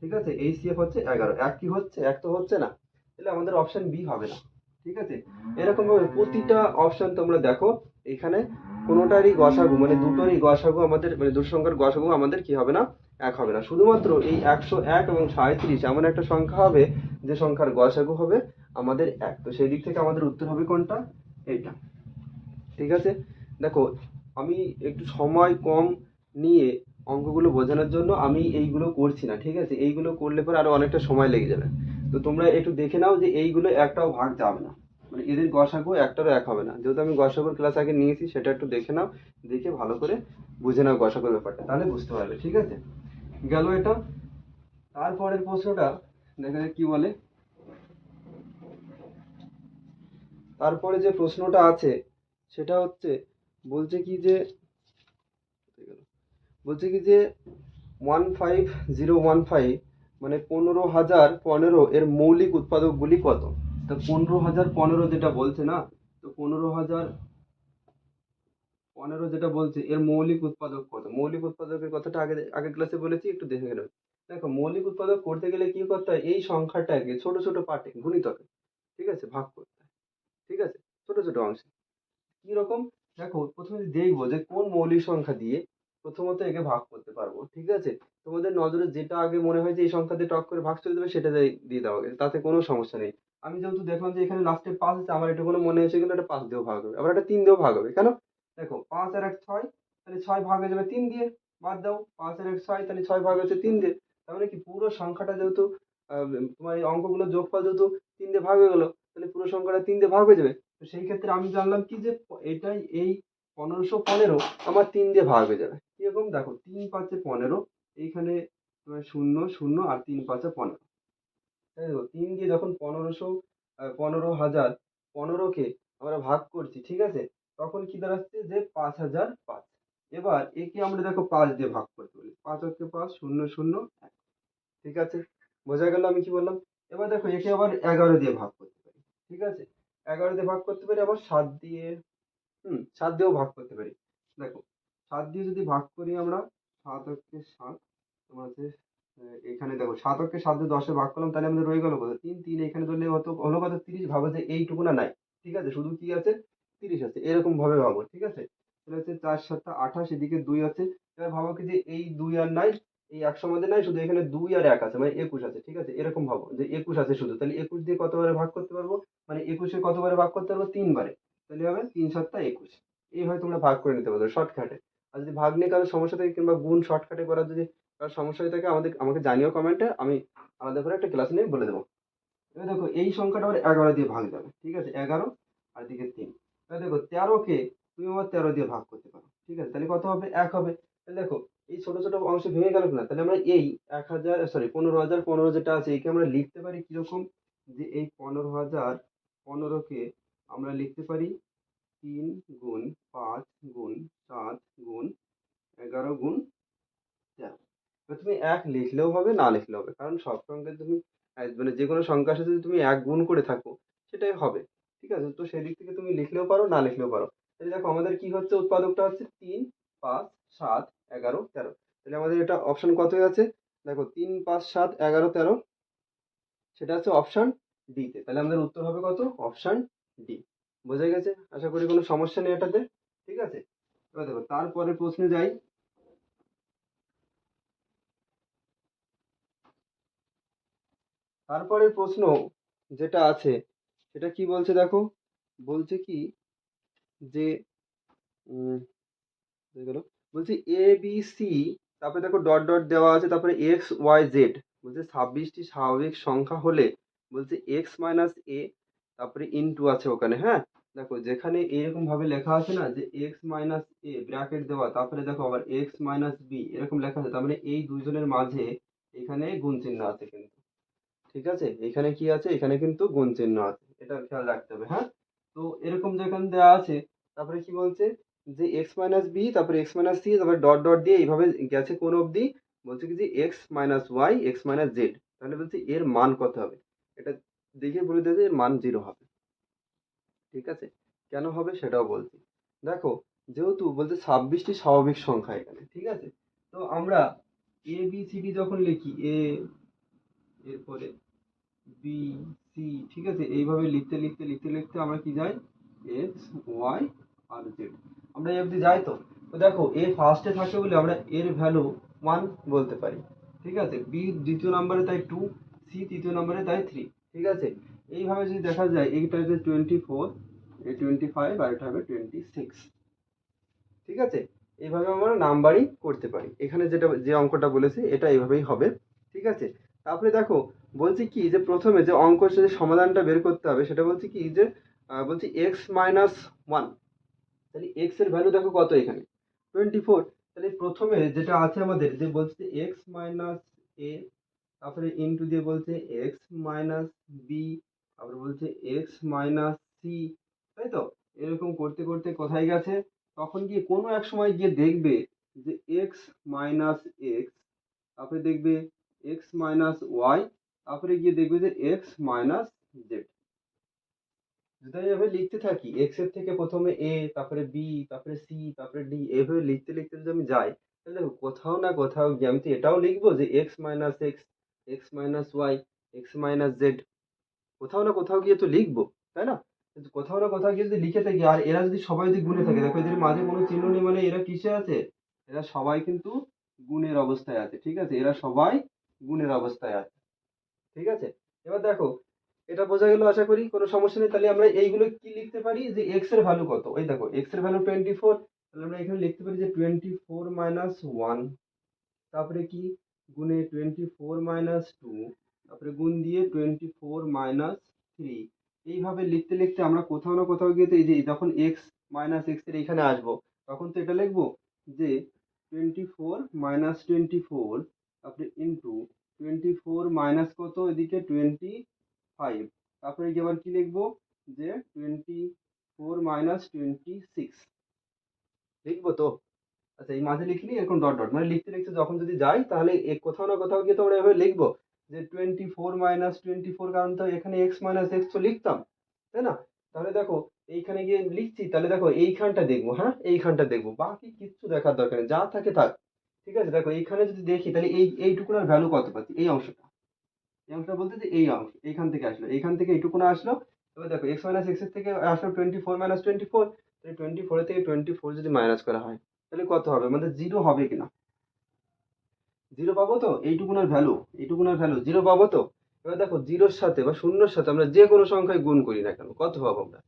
ঠিক আছে, এইচসিএফ হচ্ছে 11। এক কি হচ্ছে, এক তো হচ্ছে না, তাহলে আমাদের অপশন বি হবে না। ঠিক আছে, এরকম ভাবে প্রতিটা অপশন তোমরা দেখো, এখানে কোনোটারই গসাগু মানে দুটোরই গসাগু আমাদের, মানে দুটো সংখ্যার গসাগু আমাদের কি হবে না, এক হবে না। শুধুমাত্র এই 101 এবং 37 এমন একটা সংখ্যা হবে যে সংখ্যার গসাগু হবে আমাদের এক। তো সেই দিক থেকে আমাদের উত্তর হবে কোনটা, এইটা। ঠিক আছে, দেখো আমি একটু সময় কম নিয়ে অঙ্কগুলো বোঝানোর জন্য আমি এইগুলো করছি না। ঠিক আছে, এইগুলো করলে পরে আরো অনেকটা সময় লেগে যাবে। তো তোমরা একটু দেখে নাও যে এইগুলো একটাও ভাগ যাবে না, মানে এদের গসাগু একটারও এক হবে না। যেহেতু আমি গসাগুর ক্লাস আগে নিয়েছি, সেটা একটু দেখে নাও, দেখে ভালো করে বুঝে নাও গসাগুর ব্যাপারটা, তাহলে বুঝতে পারবে। ঠিক আছে, গেল এটা। তারপরের প্রশ্নটা দেখা যাক কি বলে। তারপরে যে প্রশ্নটা আছে সেটা হচ্ছে, বলছে কি যে, বলছে কি যে 15015 মানে 15,015 এর মৌলিক উৎপাদকগুলি কত। তো 15,015 যেটা বলছে না, তো 15,015 যেটা বলছে এর মৌলিক উৎপাদক কত। মৌলিক উৎপাদকের কথাটা আগে আগের ক্লাসে বলেছি, একটু দেখে নেবে। দেখো মৌলিক উৎপাদক করতে গেলে কি করতে হয়, এই সংখ্যাটাকে ছোট ছোট পার্টে গুণিতকে, ঠিক আছে, ভাগ করতে হয়। ঠিক আছে, ছোট ছোট অংশে। কি রকম, দেখো প্রথমে দেখবো যে কোন মৌলিক সংখ্যা দিয়ে প্রথমত একে ভাগ করতে পারবো। ঠিক আছে, তোমাদের নজরে যেটা আগে মনে হয় যে এই সংখ্যা দিয়ে টক করে ভাগ চলে যাবে, সেটা দিয়ে দেওয়া গেছে, তাতে কোনো সমস্যা নেই। আমি যেহেতু দেখলাম যে এখানে লাস্টে 5 আছে, আমার এটা কোনো মনে হয়েছে কিন্তু এটা 5 দিয়েও ভাগ হবে, আবার এটা 3 দিয়েও ভাগ হবে। কেন, দেখো 5 আর 1 6, তাহলে 6 ভাগ হয়ে যাবে 3 দিয়ে। বাদ দাও, 5 আর 1 6, তাহলে 6 ভাগ হচ্ছে 3 দিয়ে। তার মানে কি পুরো সংখ্যাটা যেহেতু তোমার এই অঙ্কগুলোর যোগফল যেহেতু 3 দিয়ে ভাগ হয়ে গেল, তাহলে পুরো সংখ্যাটা 3 দিয়ে ভাগ হয়ে যাবে। তো সেই ক্ষেত্রে আমি জানলাম কি যে এটাই এই 1515 আমার 3 দিয়ে ভাগ হয়ে যাবে। কিরকম দেখো, 3 5 15, এইখানে তোমার 0 0 আর 3 5 15, তাই দেখো 3 দিয়ে যখন 15,000 কে আমরা ভাগ করছি, ঠিক আছে, তখন কি দাঁড়াচ্ছে যে 5005। এবার একে আমরা দেখো 5 দিয়ে ভাগ করতে পারি, 5 হচ্ছে 5, 0 0 1, ঠিক আছে, বোঝা গেল আমি কি বললাম। এবার দেখো একে আবার 11 দিয়ে ভাগ করতে পারি, ঠিক আছে, 11 দিয়ে ভাগ করতে পারি, আবার 7 দিয়ে, 7 দিয়েও ভাগ করতে পারি। দেখো 7 দিয়ে যদি ভাগ করি আমরা, 7 হচ্ছে 7, তোমার হচ্ছে এখানে দেখো 7 হচ্ছে 7 দিয়ে 10 এ ভাগ করলাম, তাহলে আমাদের রয়ে গেল কত, 3 3 এখানে ধরলে হলো কত, 30। ভাবো যে এইটুকু না নাই, ঠিক আছে, শুধু কি আছে, 30 আছে, এরকম ভাবে ভাবো, ঠিক আছে। তাহলে হচ্ছে 4 7 28, এদিকে 2 আছে। এবার ভাবো কি যে এই 2 আর নাই, এই 100 মধ্যে নাই, শুধু এখানে 2 আর 1 আছে, মানে 21 আছে, ঠিক আছে, এরকম ভাবো যে 21 আছে শুধু, তাহলে 21 দিয়ে কতবারে ভাগ করতে পারবো, মানে 21 কতবারে ভাগ করতে পারবো, 3 বারে, তাহলে হবে 3 7 21। এইভাবে তোমরা ভাগ করে নিতে পারো শর্টকাটে। আর যদি ভাগ নিয়ে কারো সমস্যা থাকে কিংবা গুণ শর্টকাটে করার যদি কারো সমস্যা হয়ে থাকে, আমাকে জানিও কমেন্টে, আমি আলাদা করে একটা ক্লাস নিয়ে বলে দেবো। এবার দেখো এই সংখ্যাটা আবার 11 দিয়ে ভাগ যাবে, ঠিক আছে, 11 আর দিকে 3। এবার দেখো 13 কে তুমি আবার 13 দিয়ে ভাগ করতে পারো, ঠিক আছে, তাহলে কত হবে, 1 হবে। তাহলে দেখো এই ছোট ছোট অংশ ভেঙে গেল না, তাহলে আমরা এই 1000, সরি 15,015 যেটা আছে একে আমরা লিখতে পারি কিরকম, যে এই 15,015 কে আমরা লিখতে পারি 3 গুণ 5 গুণ 7 গুণ 11 গুণ 13। এবার তুমি 1 লিখলেও হবে, না লিখলেও হবে, কারণ সব সংখ্যায় তুমি মানে যে কোনো সংখ্যার সাথে যদি তুমি 1 গুণ করে থাকো সেটাই হবে, ঠিক আছে, তো সেই দিক থেকে তুমি লিখলেও পারো, না লিখলেও পারো। তাহলে দেখো আমাদের কি হচ্ছে, উৎপাদকটা হচ্ছে 3 5 7 11 13। তাহলে আমাদের এটা অপশন কত আছে, দেখো 3 5 7 11 13, সেটা হচ্ছে অপশন ডি তে। তাহলে আমাদের উত্তর হবে কত, অপশন ডি। বোঝা গেছে, আশা করি কোনো সমস্যা নেই এটাতে, ঠিক আছে। এবার দেখো তারপরে প্রশ্নে যাই। তারপরের প্রশ্ন যেটা আছে সেটা কি বলছে দেখো, বলছে কি যে উম, হয়ে গেল, বলছে এ বি সি, তারপরে দেখো ডট ডট দেওয়া আছে, তারপরে এক্স ওয়াই জেড, বলছে 26টি স্বাভাবিক সংখ্যা হলে, বলছে এক্স মাইনাস এ, তারপরে ইনটু আছে ওখানে, হ্যাঁ, দেখো যেখানে এরকম ভাবে লেখা আছে না যে এক্স মাইনাস এ ব্র্যাকেট দেওয়া, তারপরে দেখো আবার এক্স মাইনাস বি এরকম লেখা আছে, তার মানে এই দুইজনের মাঝে এখানে গুণ চিহ্ন আছে কিন্তু, ঠিক আছে, এখানে কি আছে, এখানে কিন্তু গুণ চিহ্ন আছে, এটা খেয়াল রাখতে হবে, হ্যাঁ। তো এরকম যেখানে দেওয়া আছে, তারপরে কি বলছে যে এক্স মাইনাস বি, তারপরে এক্স মাইনাস সি, তারপরে ডট ডট দিয়ে এইভাবে গেছে কোন অবধি, বলছে কি যে x minus y x minus z, তাহলে বলছে এর মান কত হবে, এটা দেখে বলে দেবে যে এর মান 0 হবে, ঠিক আছে, কেন হবে সেটাও বলছি। দেখো যেহেতু বলছে 26টি স্বাভাবিক সংখ্যা এখানে, ঠিক আছে, তো আমরা এ বি সি ডি যখন লিখি, এরপরে বি সি, ঠিক আছে, এইভাবে লিখতে লিখতে লিখতে লিখতে আমরা কি যাই, এক্স ওয়াই আর জেড, আমরা এই অবধি যাই। তো তো দেখো এ ফার্স্টে থাকে বলে আমরা এর ভ্যালু 1 বলতে পারি, ঠিক আছে, বি দ্বিতীয় নম্বরে তাই 2, সি তৃতীয় নম্বরে তাই 3, ঠিক আছে। এইভাবে যদি দেখা যায়, এইটা হচ্ছে 24, এই 25 আর এটা হবে 26, ঠিক আছে, এইভাবে আমরা নাম্বারিং করতে পারি। এখানে যেটা যে অঙ্কটা বলেছে এটা এইভাবেই হবে, ঠিক আছে। তারপরে দেখো বলছি কি যে প্রথমে যে অঙ্কের যে সমাধানটা বের করতে হবে সেটা বলছি কি যে বলছি এক্স মাইনাস ওয়ান, তাহলে এক্স এর ভ্যালু দেখো কত এখানে, 24। তাহলে প্রথমে যেটা আছে আমাদের যে বলছে এক্স মাইনাস এ, তারপরে ইনটু দিয়ে বলছে এক্স মাইনাস বি, তারপরে বলছে এক্স মাইনাস সি, তাই তো, এরকম করতে করতে কোথায় গেছে, তখন গিয়ে কোনো এক সময় গিয়ে দেখবে যে এক্স মাইনাস এক্স, তারপরে দেখবে এক্স মাইনাস ওয়াই, তারপরে গিয়ে দেখবে যে এক্স মাইনাস জেড। যদি আমি এভাবে লিখতে থাকি, এক্স এর থেকে প্রথমে এ, তারপরে বি, তারপরে সি, তারপরে ডি, এভাবে লিখতে লিখতে যদি আমি যাই, তাহলে দেখো কোথাও না কোথাও গিয়ে আমি তো এটাও লিখবো যে x minus x, x minus y, x minus z, কোথাও না কোথাও গিয়ে তো লিখবো, তাই না। কিন্তু কোথাও না কোথাও গিয়ে যদি লিখে থাকি, আর এরা যদি সবাই যদি গুণে থাকে, দেখো এদের মাঝে কোনো চিহ্ন নেই, মানে এরা কিসে আছে, এরা সবাই কিন্তু গুণের অবস্থায় আছে, ঠিক আছে, এরা সবাই গুণের অবস্থায় আছে, ঠিক আছে। এবার দেখো এটা বোঝা গেল, আশা করি কোনো সমস্যা নেই। তাহলে আমরা এইগুলো কি লিখতে পারি যে এক্স এর ভ্যালু কত, ওই দেখো এক্স এর ভ্যালু 24, তাহলে আমরা এখানে লিখতে পারি যে 24 মাইনাস ওয়ান, তারপরে কি গুণে 24 মাইনাস টু, তারপরে গুণ দিয়ে 24 মাইনাস থ্রি। এইভাবে লিখতে লিখতে আমরা কোথাও না কোথাও গিয়ে তো এই যে যখন এক্স মাইনাস এক্সের এইখানে আসবো, তখন তো এটা লিখবো যে 24 - 24 তারপরে ইন্টু 24 - কত এদিকে 25, তারপরে কি আবার কি লিখবো যে 24 - 26 লিখবো তো। আচ্ছা এই মাঝে লিখিনি, এরকম ডট ডট মানে লিখতে লিখতে যখন যদি যাই তাহলে কোথাও না কোথাও গিয়ে তো আমরা এভাবে লিখবো যে 24 - 24, কারণ তো এখানে এক্স মাইনাস এক্স তো লিখতাম, তাই না? তাহলে দেখো এইখানে গিয়ে লিখছি, তাহলে দেখো এইখানটা দেখবো, হ্যাঁ এইখানটা দেখবো, বাকি কিচ্ছু দেখার দরকার নেই, যা থাকে থাক। ঠিক আছে, দেখো এইখানে যদি দেখি তাহলে এইটুকুনার ভ্যালু কত পাচ্ছি, এই অংশটা, এই অংশটা বলতে যে এই অংশ এইখান থেকে আসলো, এইখান থেকে এইটুকুনা আসলো। এবার দেখো এক্স মাইনাস এক্স এর থেকে আসলো 24 - 24, তাহলে 24 থেকে 24 যদি মাইনাস করা হয় তাহলে কত হবে, আমাদের জিরো হবে কিনা, জিরো পাবো তো, এইটুকুনার ভ্যালু জিরো পাবো তো। এবার দেখো জিরোর সাথে বা শূন্যর সাথে আমরা যে কোনো সংখ্যায় গুণ করি না কেন কত পাবো আমরা,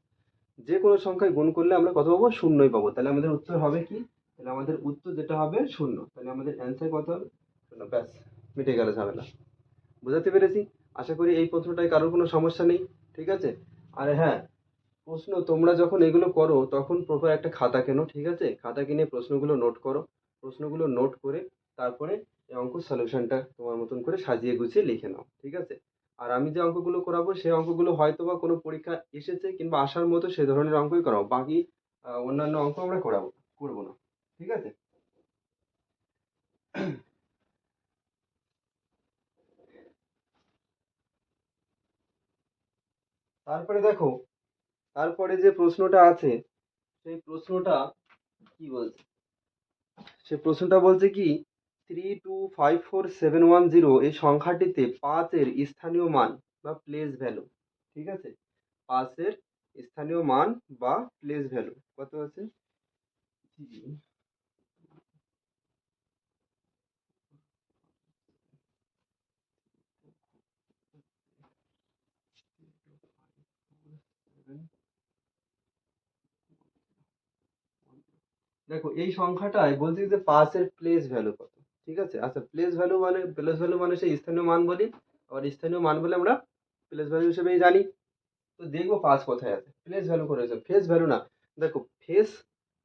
যে কোনো সংখ্যায় গুণ করলে আমরা কত পাবো, শূন্যই পাবো। তাহলে আমাদের উত্তর হবে কি, তাহলে আমাদের উত্তর যেটা হবে শূন্য, তাহলে আমাদের অ্যান্সার কত হবে, শূন্য, ব্যাস মিটে গেল ঝামেলা। বুঝাতে পেরেছি? আশা করি এই প্রশ্নটায় কারোর কোনো সমস্যা নেই। ঠিক আছে, আর হ্যাঁ, প্রশ্ন তোমরা যখন এগুলো করো তখন প্রপার একটা খাতা কেনো, ঠিক আছে, খাতা কিনে প্রশ্নগুলো নোট করো, প্রশ্নগুলো নোট করে তারপরে এই অঙ্ক সলিউশনটা তোমার মতন করে সাজিয়ে গুছিয়ে লিখে নাও, ঠিক আছে। আর আমি যে অঙ্কগুলো করাবো সেই অঙ্কগুলো হয়তো বা কোনো পরীক্ষা এসেছে কিংবা আসার মতো সে ধরনের অঙ্কই করাবো, বাকি অন্যান্য অঙ্ক আমরা করবো না, ঠিক আছে। তারপরে দেখো, তারপরে যে প্রশ্নটা আছে সেই প্রশ্নটা কি বলছে, সে প্রশ্নটা বলছে কি 3254,710 এই সংখ্যাটিতে 5-এর স্থানীয় মান বা প্লেস ভ্যালু, ঠিক আছে, 5-এর স্থানীয় মান বা প্লেস ভ্যালু কত আছে, দেখো এই সংখ্যাটায় বলছে যে 5-এর প্লেস ভ্যালু কত, ঠিক আছে। আচ্ছা প্লেস ভ্যালু মানে সেই স্থানীয় মান বলি, আবার স্থানীয় মান বলে আমরা প্লেস ভ্যালু হিসেবেই জানি। তো দেখবো 5 কোথায় আছে, প্লেস ভ্যালু করে আছে, ফেস ভ্যালু না। দেখো ফেস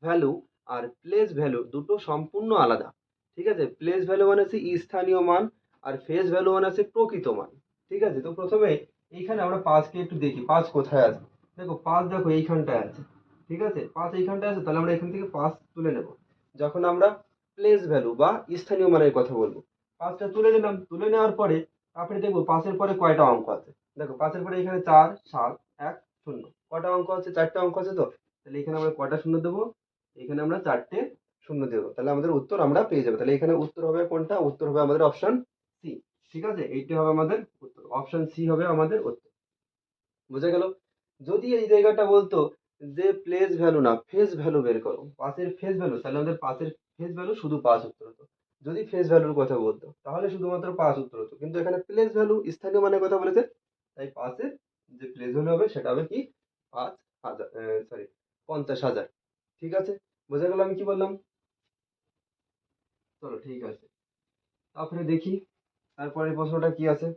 ভ্যালু আর প্লেস ভ্যালু দুটো সম্পূর্ণ আলাদা, ঠিক আছে। প্লেস ভ্যালু মানে হচ্ছে স্থানীয় মান, আর ফেস ভ্যালু মানে হচ্ছে প্রকৃত মান, ঠিক আছে। তো প্রথমে এইখানে আমরা 5কে একটু দেখি 5 কোথায় আছে। দেখো 5 দেখো এইখানটায় আছে, ঠিক আছে, 5 এইখানটায় আছে, তাহলে আমরা এখান থেকে 5 তুলে নেব। যখন আমরা প্লেস ভ্যালু বা স্থানীয় মানের কথা বলবো, 5টা তুলে নিলাম, তুলে নেওয়ার পরে তারপরে দেখবো 5-এর পরে কয়টা অঙ্ক আছে। দেখো 5-এর পরে এখানে 4 7 1 0, কটা অঙ্ক আছে, 4টে অঙ্ক আছে তো, তাহলে এখানে আমরা কয়টা শূন্য দেবো, এখানে আমরা 4টে শূন্য দেবো, তাহলে আমাদের উত্তর আমরা পেয়ে যাবো। তাহলে এখানে উত্তর হবে কোনটা, উত্তর হবে আমাদের অপশন সি, ঠিক আছে, এইটা হবে আমাদের উত্তর, অপশন সি হবে আমাদের উত্তর। বোঝা গেল? যদি এই জায়গাটা বলতো যে প্লেস ভ্যালু না ফেস ভ্যালু বের করো, 5-এর ফেস ভ্যালু, তাহলে আমাদের 5-এর ফেস ভ্যালু শুধু 5 উত্তর হতো। যদি ফেস ভ্যালুর কথা বলতো তাহলে শুধুমাত্র 5 উত্তর হতো, কিন্তু এখানে প্লেস ভ্যালু স্থানীয় মানের কথা বলেছে, তাই 5-এর যে প্লেস ভ্যালু হবে সেটা হবে কি 5,000, সরি 50,000, ঠিক আছে। বোঝা গেল আমি কি বললাম? চলো ঠিক আছে, তারপরে দেখি তারপরের প্রশ্নটা কি আছে।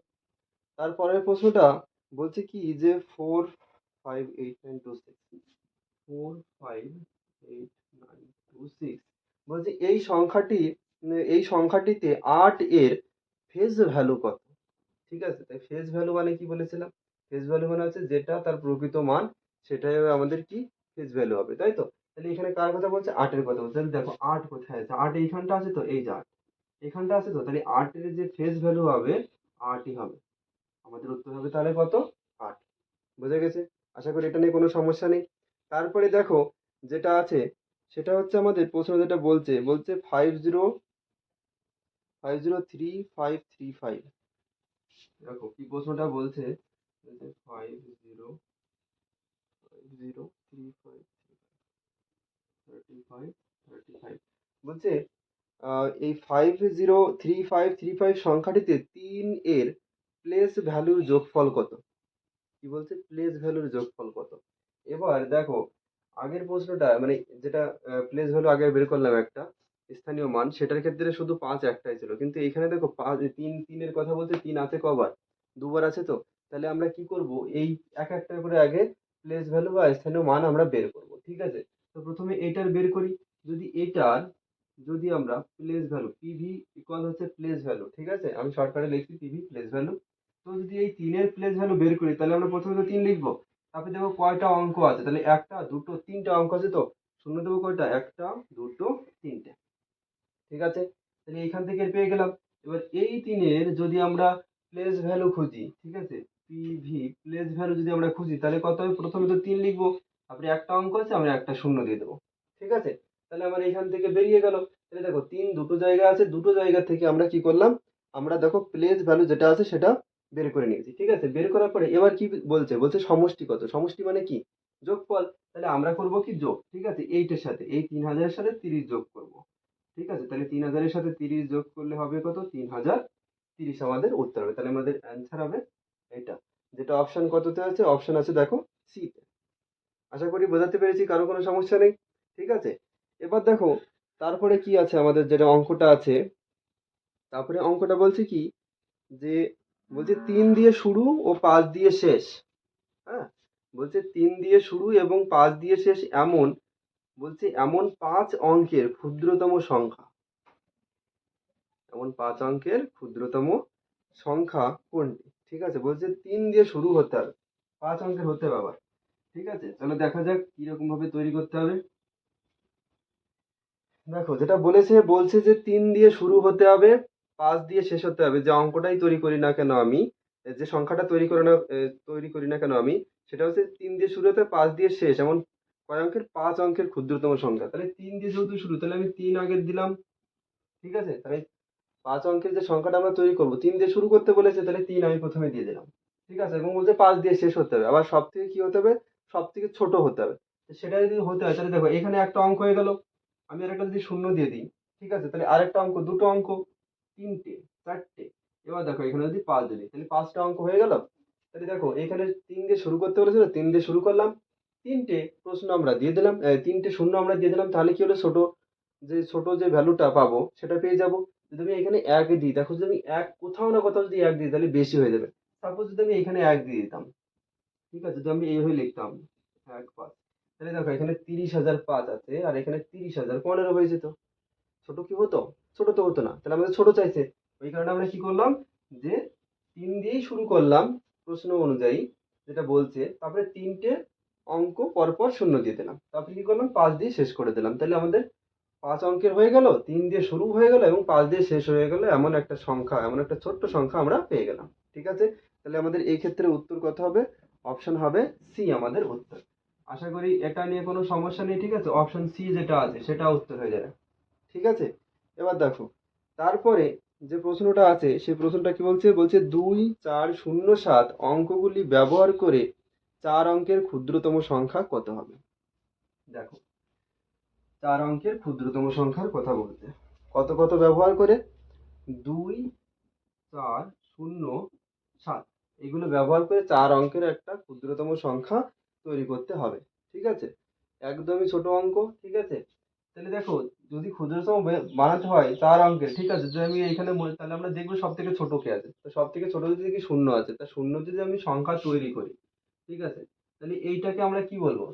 তারপরের প্রশ্নটা বলছে কি যে 45892 45892 বলছে এই সংখ্যাটিতে 8 এর ফেজ ভ্যালু কত, ঠিক আছে। তাই ফেজ ভ্যালু মানে কি বলেছিলাম, ফেজ ভ্যালু মানে হচ্ছে যেটা তার প্রকৃত মান সেটাই হবে আমাদের কি ফেজ ভ্যালু হবে, তাই তো। তাহলে এখানে কার কথা বলছে, 8-এর কথা বলছে। তাহলে দেখো 8 কোথায় আছে, 8 এইখানটা আছে তো, এই যে 8 এখানটা আছে তো, তাহলে 8-এর যে ফেজ ভ্যালু হবে 8ই হবে, আমাদের উত্তর হবে তাহলে কত, 8। বোঝা গেছে? আশা করি এটা নিয়ে কোনো সমস্যা নেই। তারপরে দেখো যেটা আছে সেটা হচ্ছে আমাদের প্রশ্ন যেটা বলছে 503535। দেখো কি প্রশ্নটা বলছে, 503535 বলছে এই 503535 সংখ্যাটিতে 3 এর প্লেস ভ্যালুর যোগফল কত, কি বলছে প্লেস ভ্যালুর যোগফল কত। এবার দেখো আগের প্রশ্নটা মানে যেটা প্লেস ভ্যালু আগে বের করলাম একটা স্থানীয় মান, সেটার ক্ষেত্রে শুধু 5 একটাই ছিল, কিন্তু এখানে দেখো 5 তিনের কথা বলতে 3 আছে কবার, দুবার আছে তো। তাহলে আমরা কি করব, এই এক একটা করে আগে প্লেস ভ্যালু বা স্থানীয় মান আমরা বের করব, ঠিক আছে। তো প্রথমে এইটার বের করি। যদি এটার যদি আমরা প্লেস ভ্যালু পিভি ইকুয়াল হচ্ছে প্লেস ভ্যালু, ঠিক আছে, আমি শর্টকাটে লিখছি পিভি প্লেস ভ্যালু। তো যদি এই তিনের প্লেস ভ্যালু বের করি তাহলে আমরা প্রথমে তো তিন লিখবো, তারপরে দেখো কয়টা অঙ্ক আছে, তাহলে একটা দুটো তিনটা অঙ্ক আছে, তো শূন্য দেবো কয়টা, একটা দুটো তিনটে, ঠিক আছে। তাহলে এইখান থেকে পেয়ে গেলাম। এবার এই তিনের যদি আমরা প্লেস ভ্যালু খুঁজি, ঠিক আছে, পিভি প্লেস ভ্যালু যদি আমরা খুঁজি তাহলে কত হবে, প্রথমে তো তিন লিখবো, তারপরে একটা অঙ্ক আছে আমরা একটা শূন্য দিয়ে দেবো, ঠিক আছে। তাহলে আমার এখান থেকে বেরিয়ে গেল। তাহলে দেখো তিন দুটো জায়গা আছে, দুটো জায়গা থেকে আমরা কি করলাম, আমরা দেখো প্লেস ভ্যালু যেটা আছে সেটা বের করে নিয়েছি, ঠিক আছে। বের করার পরে এবার কি বলছে, বলছে সমষ্টি কত, সমষ্টি মানে কি, যোগফল। তাহলে আমরা করব কি যোগ, ঠিক আছে, এইটার সাথে এই 3000-এর সাথে 30 যোগ করব, ঠিক আছে। তাহলে 3000-এর সাথে 30 যোগ করলে হবে কত, 3030 আমাদের উত্তর হবে। তাহলে আমাদের অ্যান্সার হবে এটা, যেটা অপশন কততে আছে, অপশন আছে দেখো সি তে। আশা করি বোঝাতে পেরেছি, কারো কোনো সমস্যা নেই, ঠিক আছে। এবার দেখো তারপরে কি আছে আমাদের, যেটা অঙ্কটা আছে, তারপরে অঙ্কটা বলছে কি, যে বলছে 3 দিয়ে শুরু ও 5 দিয়ে শেষ, হ্যাঁ, বলছে 3 দিয়ে শুরু এবং 5 দিয়ে শেষ এমন, বলছে এমন 5 অঙ্কের ক্ষুদ্রতম সংখ্যা, এমন 5 অঙ্কের ক্ষুদ্রতম সংখ্যা কোনটি, ঠিক আছে। বলছে 3 দিয়ে শুরু হতে হবে, 5 অঙ্কের হতে হবে আবার, ঠিক আছে। তাহলে দেখা যাক কিরকম ভাবে তৈরি করতে হবে। দেখো যেটা বলেছে, বলছে যে 3 দিয়ে শুরু হতে হবে, 5 দিয়ে শেষ হতে হবে। যে অঙ্কটাই তৈরি করি না কেন আমি, যে সংখ্যাটা তৈরি করি না কেন আমি, সেটা হচ্ছে 3 দিয়ে শুরু হতে 5 দিয়ে শেষ এমন কয় অঙ্কের, 5 অঙ্কের ক্ষুদ্রতম সংখ্যা। তাহলে 3 দিয়ে যেহেতু শুরু, তাহলে আমি 3 আগের দিলাম, ঠিক আছে। তাহলে 5 অঙ্কের যে সংখ্যাটা আমরা তৈরি করবো, 3 দিয়ে শুরু করতে বলেছে, তাহলে 3 আমি প্রথমে দিয়ে দিলাম, ঠিক আছে। এবং বলছে 5 দিয়ে শেষ হতে হবে, আবার সব থেকে কি হতে হবে, সব থেকে ছোট হতে হবে। তো সেটা যদি হতে হয় তাহলে দেখো এখানে একটা অঙ্ক হয়ে গেল, আমি আর একটা যদি শূন্য দিয়ে দিই, ঠিক আছে, তাহলে আরেকটা অঙ্ক, দুটো অঙ্ক, তিনটে, চারটে। এবার দেখো এখানে যদি 5 দিই তাহলে 5টা অঙ্ক হয়ে গেল। তাহলে দেখো এখানে 3 দিয়ে শুরু করতে বলেছিল, 3 দিয়ে শুরু করলাম, তিনটে প্রশ্ন আমরা দিয়ে দিলাম, তিনটে শূন্য আমরা দিয়ে দিলাম, তাহলে কি হলো, ছোট যে ভ্যালুটা পাবো সেটা পেয়ে যাবো। যদি আমি এখানে এক দিই, দেখো যদি আমি এক কোথাও না কোথাও যদি এক দিই তাহলে বেশি হয়ে যাবে। সাপোজ যদি আমি এখানে এক দিয়ে দিতাম, ঠিক আছে, যদি আমি এইভাবে লিখতাম 1 5, তাহলে দেখো এখানে 30,005 আছে আর এখানে 30,000, 15 হয়ে যেত। ছোট কি হতো, ছোট তো হতো না, তাহলে আমাদের ছোট চাইছে। ওই কারণে আমরা কি করলাম, যে 3 দিয়েই শুরু করলাম প্রশ্ন অনুযায়ী যেটা বলছে, তারপরে তিনটে অঙ্ক পরপর শূন্য দিয়ে দিলাম, তারপরে কি করলাম 5 দিয়ে শেষ করে দিলাম। তাহলে আমাদের 5 অঙ্কের হয়ে গেল, 3 দিয়ে শুরু হয়ে গেল এবং 5 দিয়ে শেষ হয়ে গেল, এমন একটা সংখ্যা, এমন একটা ছোট্ট সংখ্যা আমরা পেয়ে গেলাম, ঠিক আছে। তাহলে আমাদের এই ক্ষেত্রে উত্তর কত হবে, অপশন হবে সি আমাদের উত্তর। আশা করি এটা নিয়ে কোনো সমস্যা নেই, ঠিক আছে, অপশন সি যেটা আছে সেটা উত্তর হয়ে যাবে, ঠিক আছে। এবার দেখো তারপরে যে প্রশ্নটা আছে সেই প্রশ্নটা কি বলছে, বলছে 2 4 0 7 অঙ্কগুলি ব্যবহার করে 4 অঙ্কের ক্ষুদ্রতম সংখ্যা কত হবে। দেখো 4 অঙ্কের ক্ষুদ্রতম সংখ্যার কথা বলতে, কত কত ব্যবহার করে, 2 4 0 7 এগুলো ব্যবহার করে 4 অঙ্কের একটা ক্ষুদ্রতম সংখ্যা তৈরি করতে হবে, ঠিক আছে। একদমই ছোট অঙ্ক, ঠিক আছে। তাহলে দেখো যদি ক্ষুদ্রতম বানাতে হয় 4 অঙ্কের, ঠিক আছে, যদি আমি এখানে তাহলে আমরা দেখবো সব থেকে ছোট কে আছে, তো সব থেকে ছোট যদি দেখি শূন্য আছে, তা শূন্য যদি আমি সংখ্যা তৈরি করি, ঠিক আছে, তাহলে এইটাকে আমরা কি বলবো,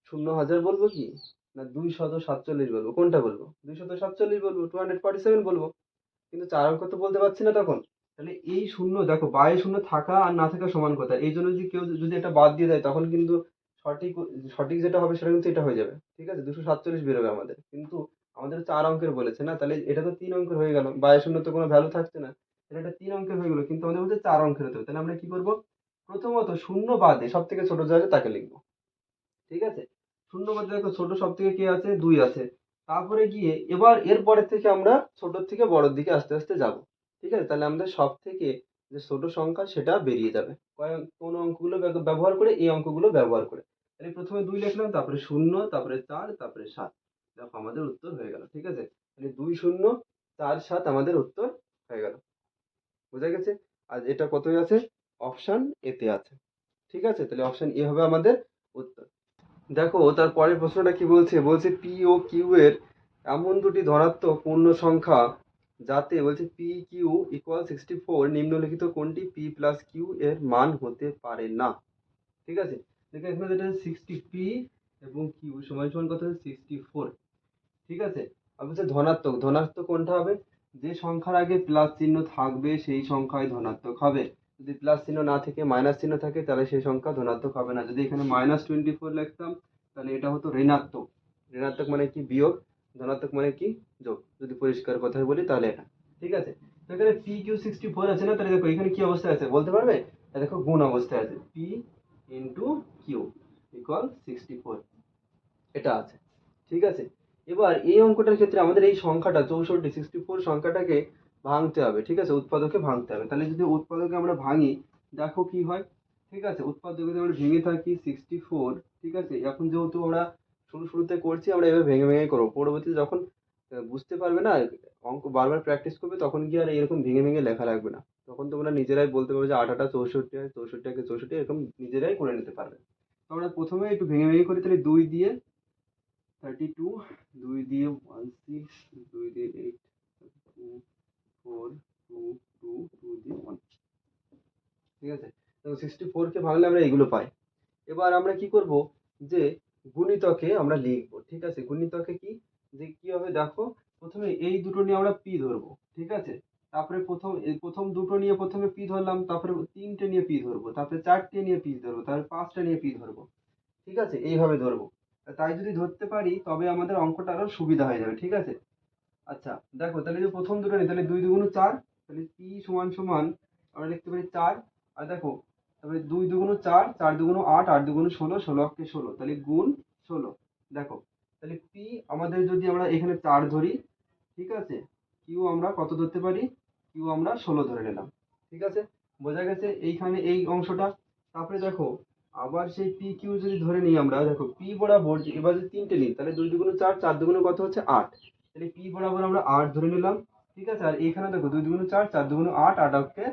0,000 বলবো কি, না 247 বলবো, কোনটা বলবো, 247 বলবো, 247 বলবো। কিন্তু 4 অঙ্ক তো বলতে পারছি না তখন। তাহলে এই শূন্য দেখো, বাইরে শূন্য থাকা আর না থাকা সমান কথা, এই জন্য যদি কেউ যদি এটা বাদ দিয়ে দেয় তখন কিন্তু সঠিক সঠিক যেটা হবে সেটা কিন্তু এটা হয়ে যাবে, ঠিক আছে, 247 বেরোবে আমাদের। কিন্তু আমাদের 4 অঙ্কের বলেছে না, তাহলে এটা তো 3 অঙ্কের হয়ে গেল, বাইরে শূন্য তো কোনো ভ্যালু থাকছে না, তাহলে এটা 3 অঙ্কের হয়ে গেলো, কিন্তু আমাদের বলছে 4 অঙ্কের হতে হবে। তাহলে আমরা কি করবো, প্রথমত শূন্য বাদে সব থেকে ছোট যা আছে তাকে লিখবো, ঠিক আছে। শূন্য বাদে দেখো ছোট সব থেকে কে আছে, 2 আছে। তারপরে গিয়ে এবার এর পরের থেকে আমরা ছোটর থেকে বড়র দিকে আস্তে আস্তে যাব, ঠিক আছে। তাহলে আমাদের সব থেকে যে ছোট সংখ্যা সেটা বেরিয়ে যাবে, কোন অঙ্কগুলো ব্যবহার করে, এই অঙ্কগুলো ব্যবহার করে। তাহলে প্রথমে 2 লিখলাম, তারপরে 0, তারপরে 4, তারপরে 7, দেখো আমাদের উত্তর হয়ে গেল, ঠিক আছে। তাহলে 2 0 4 7 আমাদের উত্তর হয়ে গেল, বোঝা গেছে। আর এটা কতই আছে, অপশন এতে আছে, ঠিক আছে। তাহলে অপশন এ হবে আমাদের উত্তর। দেখো তার পরের প্রশ্নটা কি বলছে, বলছে পি ও কিউ এর এমন দুটি ধনাত্মক পূর্ণ সংখ্যা যাতে, বলছে পি কিউ ইকুয়াল 64 নিম্নলিখিত কোনটি পি প্লাস কিউ এর মান হতে পারে না, ঠিক আছে। দেখো এখানে যেটা 60 পি এবং কিউ সমান সমান কত হচ্ছে 64। ঠিক আছে। আর বলছে ধনাত্মক, ধনাত্মক কোনটা হবে? যে সংখ্যার আগে প্লাস চিহ্ন থাকবে সেই সংখ্যাই ধনাত্মক হবে। যদি প্লাস চিহ্ন না থেকে মাইনাস চিহ্ন থাকে তাহলে সেই সংখ্যা ধনাত্মক হবে না। যদি এখানে -24 লিখতাম তাহলে এটা হতো ঋণাত্মক। ঋণাত্মক মানে কি? বিয়োগ। ধনাত্মক মানে কি? যোগ। যদি পরিষ্কার কথায় বলি তাহলে এটা। ঠিক আছে। তো এখানে PQ64 আছে না, তাহলে দেখো এখানে কি অবস্থায় আছে বলতে পারবে? দেখো গুণ অবস্থায় আছে, P ইন্টু কিউ ইকুয়াল 64, এটা আছে। ঠিক আছে। এবার এই অঙ্কটার ক্ষেত্রে আমাদের এই সংখ্যাটা 64 সংখ্যাটাকে ভাঙতে হবে। ঠিক আছে, উৎপাদকে ভাঙতে হবে। তাহলে যদি উৎপাদকে আমরা ভাঙি, দেখো কি হয়। ঠিক আছে, উৎপাদকে যদি আমরা ভেঙে থাকি 64, ঠিক আছে, এখন যেহেতু আমরা শুরুতে করছি, আমরা এভাবে ভেঙে ভেঙে করবো। পরবর্তীতে যখন বুঝতে পারবে না, অঙ্ক বারবার প্র্যাকটিস করবে, তখন কি আর এরকম ভেঙে ভেঙে লেখা লাগবে না। তখন তোমরা নিজেরাই বলতে পারবে যে 8 8 64 হয়, 64 64, এরকম নিজেরাই করে নিতে পারবে। তো আমরা প্রথমে একটু ভেঙে ভেঙে করি, তাহলে 2 দিয়ে 32, 2 দিয়ে 16, 2 দিয়ে 8, 2, 4, 2, 2, 2 দিয়ে 1। ঠিক আছে, তো 64 কে ভাঙলে আমরা এইগুলো পাই। এবার আমরা কি করব, যে গুণিতকে আমরা লিখবো। ঠিক আছে, গুণিতকে কি, যে কি হবে দেখো, প্রথমে এই দুটো নিয়ে আমরা পি ধরবো। ঠিক আছে, তারপরে প্রথম দুটো নিয়ে প্রথমে পি ধরলাম, তারপরে তিনটে নিয়ে পি ধরবো, তারপরে চারটে নিয়ে পি ধরবো, তারপরে পাঁচটা নিয়ে পি ধরবো। ঠিক আছে, এইভাবে ধরবো। তাই যদি ধরতে পারি তবে আমাদের অঙ্কটা আরো সুবিধা হয়ে যাবে। ঠিক আছে। আচ্ছা, দেখো তাহলে যে প্রথম দুটো নিই, তাহলে 2 দুগুণ 4, তাহলে পি সমান সমান আমরা লিখতে পারি 4। আর দেখো, তারপরে 2 দুগুণ 4, 4 দুগুণ 8, 8 দুগুণ 16, 16 অক্ষে 16, তাহলে গুণ 16। দেখো, তাহলে পি আমাদের যদি আমরা এখানে 4 ধরি, ঠিক আছে, কিউ আমরা কত ধরতে পারি? কিউ আমরা 16 ধরে নিলাম। ঠিক আছে, বোঝা গেছে এইখানে এই অংশটা। তারপরে দেখো, আবার সেই পি কিউ যদি ধরে নিই আমরা, দেখো পি বরাবর এবার যদি তিনটে নিই, তাহলে 2 দুগুণ 4, 4 দুগুণ কত হচ্ছে 8, তাহলে পি বরাবর আমরা 8 ধরে নিলাম। ঠিক আছে, আর এখানে দেখো 2 দুগুণ 4, 4 দুগুণ 8, 8 অক্ষে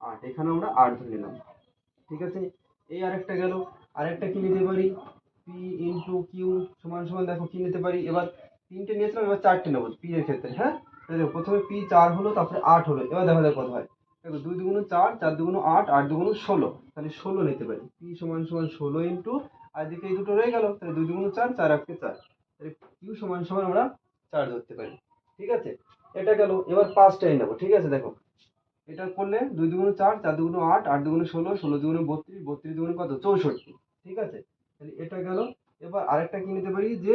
8, এখানে আমরা 8 ধরে নিলাম। ঠিক আছে, এই আরেকটা গেল। আরেকটা কি নিতে পারি? পি ইন্টু কিউ সমান সমান, দেখো কি নিতে পারি, এবার তিনটে নিয়েছিলাম, এবার চারটে নেবো পি এর ক্ষেত্রে। হ্যাঁ, তাহলে দেখো প্রথমে পি 4 হলো, তারপরে 8 হলো, এবার দেখো দেখো কত হয়। দেখো 2 দুগুণ 4, 4 দুগুণ 8, 8 দুগুণ 16, তাহলে 16 নিতে পারি। পি সমান সমান 16 ইন্টু, আর এদিকে এই দুটো রয়ে গেল, তাহলে 2 দুগুণ 4, 4 একে 4, তাহলে কিউ সমান সমান আমরা 4 ধরতে পারি। ঠিক আছে, এটা গেল। এবার পাঁচটাই নেবো। ঠিক আছে, দেখো এটা করলে 2 দুগুণ 4, 4 দুগুণ 8, 8 দুগুণ 16, 16 দুগুণ 32, 32 দুগুণ কত 64। ঠিক আছে, তাহলে এটা গেল। এবার আরেকটা কি নিতে পারি, যে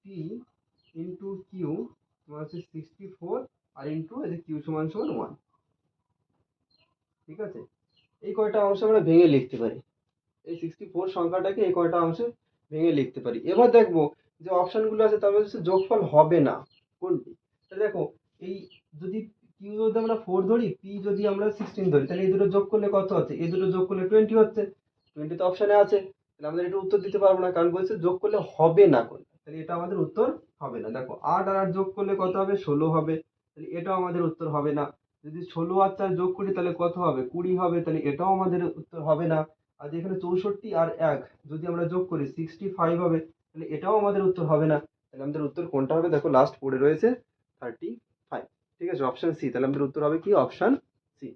পি ইন্টু কিউ তোমার হচ্ছে 64, আর ইন্টু এই যে কিউ সমান সমান 1। ঠিক আছে, এই কয়টা অংশ আমরা ভেঙে লিখতে পারি। এই 64 সংখ্যাটাকে এই কয়টা অংশে ভেঙে লিখতে পারি। এবার দেখবো যে অপশনগুলো আছে তার মধ্যে যোগফল হবে না কোনটি। তাহলে দেখো, এই যদি কিউ যদি আমরা 4 ধরি, পি যদি আমরা 16 ধরি, তাহলে এই দুটো যোগ করলে কত হচ্ছে? এই দুটো যোগ করলে 20 হচ্ছে। 20 তো অপশনে আছে, তাহলে আমাদের এটা উত্তর দিতে পারবো না, কারণ বলছে যোগ করলে হবে না কোনটা, তাহলে এটা আমাদের উত্তর হবে না। দেখো 8 আর 8 যোগ করলে কত হবে? 16 হবে, তাহলে এটাও আমাদের উত্তর হবে না। যদি 16 আর 4 যোগ করি তাহলে কত হবে? 20 হবে, তাহলে এটাও আমাদের উত্তর হবে না। আর যেখানে 64 আর 1 যদি আমরা যোগ করি 65 হবে, তাহলে এটাও আমাদের উত্তর হবে না। তাহলে আমাদের উত্তর কোনটা হবে? দেখো লাস্ট পড়ে রয়েছে 35। ঠিক আছে, অপশন সি। তাহলে আমাদের উত্তর হবে কি? Option c.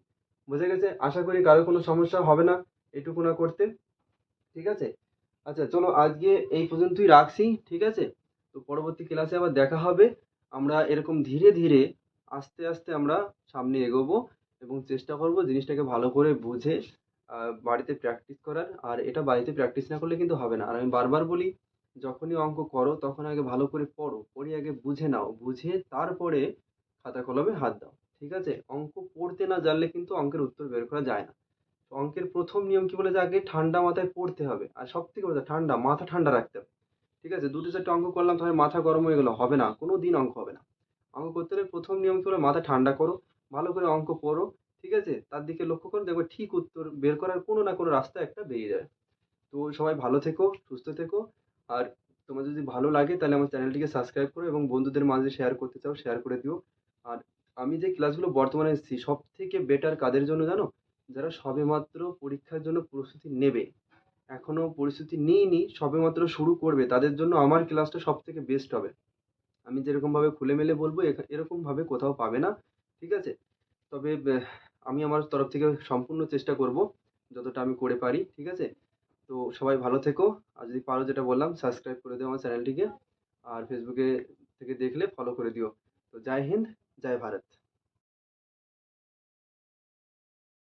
বুঝে গেছে? আশা করি কারো কোনো সমস্যা হবে না এইটুকু না করতে। ঠিক আছে, আচ্ছা চলো আজকে এই পর্যন্তই রাখছি। ঠিক আছে, তো পরবর্তী ক্লাসে আবার দেখা হবে। আমরা এরকম ধীরে ধীরে আস্তে আস্তে আমরা সামনে এগোবো, এবং চেষ্টা করব জিনিসটাকে ভালো করে বুঝে বাড়িতে প্র্যাকটিস করার। আর এটা বাড়িতে প্র্যাকটিস না করলে কিন্তু হবে না। আর আমি বারবার বলি, যখনই অঙ্ক করো তখন আগে ভালো করে পড়ো, পড়ে আগে বুঝে নাও, বুঝে তারপরে খাতা কলমে হাত দাও। ঠিক আছে, অঙ্ক পড়তে না জানলে কিন্তু অঙ্কের উত্তর বের করা যায় না। অঙ্কের প্রথম নিয়ম কি বলে, যে আগে ঠান্ডা মাথায় পড়তে হবে, আর সব থেকে বড় কথা, মাথা ঠান্ডা রাখতে হবে। ঠিক আছে, দুটো চারটে অঙ্ক করলাম তাহলে মাথা গরম হয়ে গেলো, হবে না, কোনো দিন অঙ্ক হবে না। অঙ্ক করতে হলে প্রথম নিয়ম কি বলে, মাথা ঠান্ডা করো, ভালো করে অঙ্ক পড়ো। ঠিক আছে, তার দিকে লক্ষ্য করো, দেখবে ঠিক উত্তর বের করার কোনো না কোনো রাস্তা একটা বেরিয়ে যাবে। তো সবাই ভালো থেকো, সুস্থ থেকো। আর তোমার যদি ভালো লাগে তাহলে আমার চ্যানেলটিকে সাবস্ক্রাইব করো, এবং বন্ধুদের মাঝে শেয়ার করতে চাও শেয়ার করে দিও। আর আমি যে ক্লাসগুলো বর্তমানে এসেছি, সব থেকে বেটার কাদের জন্য জানো? যারা সবেমাত্র পরীক্ষার জন্য প্রস্তুতি নেবে, এখনো প্রস্তুতি নিইনি, সবেমাত্র শুরু করবে, তাদের জন্য আমার ক্লাসটা সব থেকে বেস্ট হবে। আমি যেরকম ভাবে খুলে মেলে বলবো, এরকম ভাবে কোথাও পাবে না। ঠিক আছে, তবে আমি আমার তরফ থেকে সম্পূর্ণ চেষ্টা করব, যতটা আমি করে পারি। ঠিক আছে, তো সবাই ভালো থেকো। আর যদি পারো, যেটা বললাম, সাবস্ক্রাইব করে দিও আমার চ্যানেলটিকে। আর ফেসবুকে থেকে দেখলে ফলো করে দিও। তো জয় হিন্দ, জয় ভারত।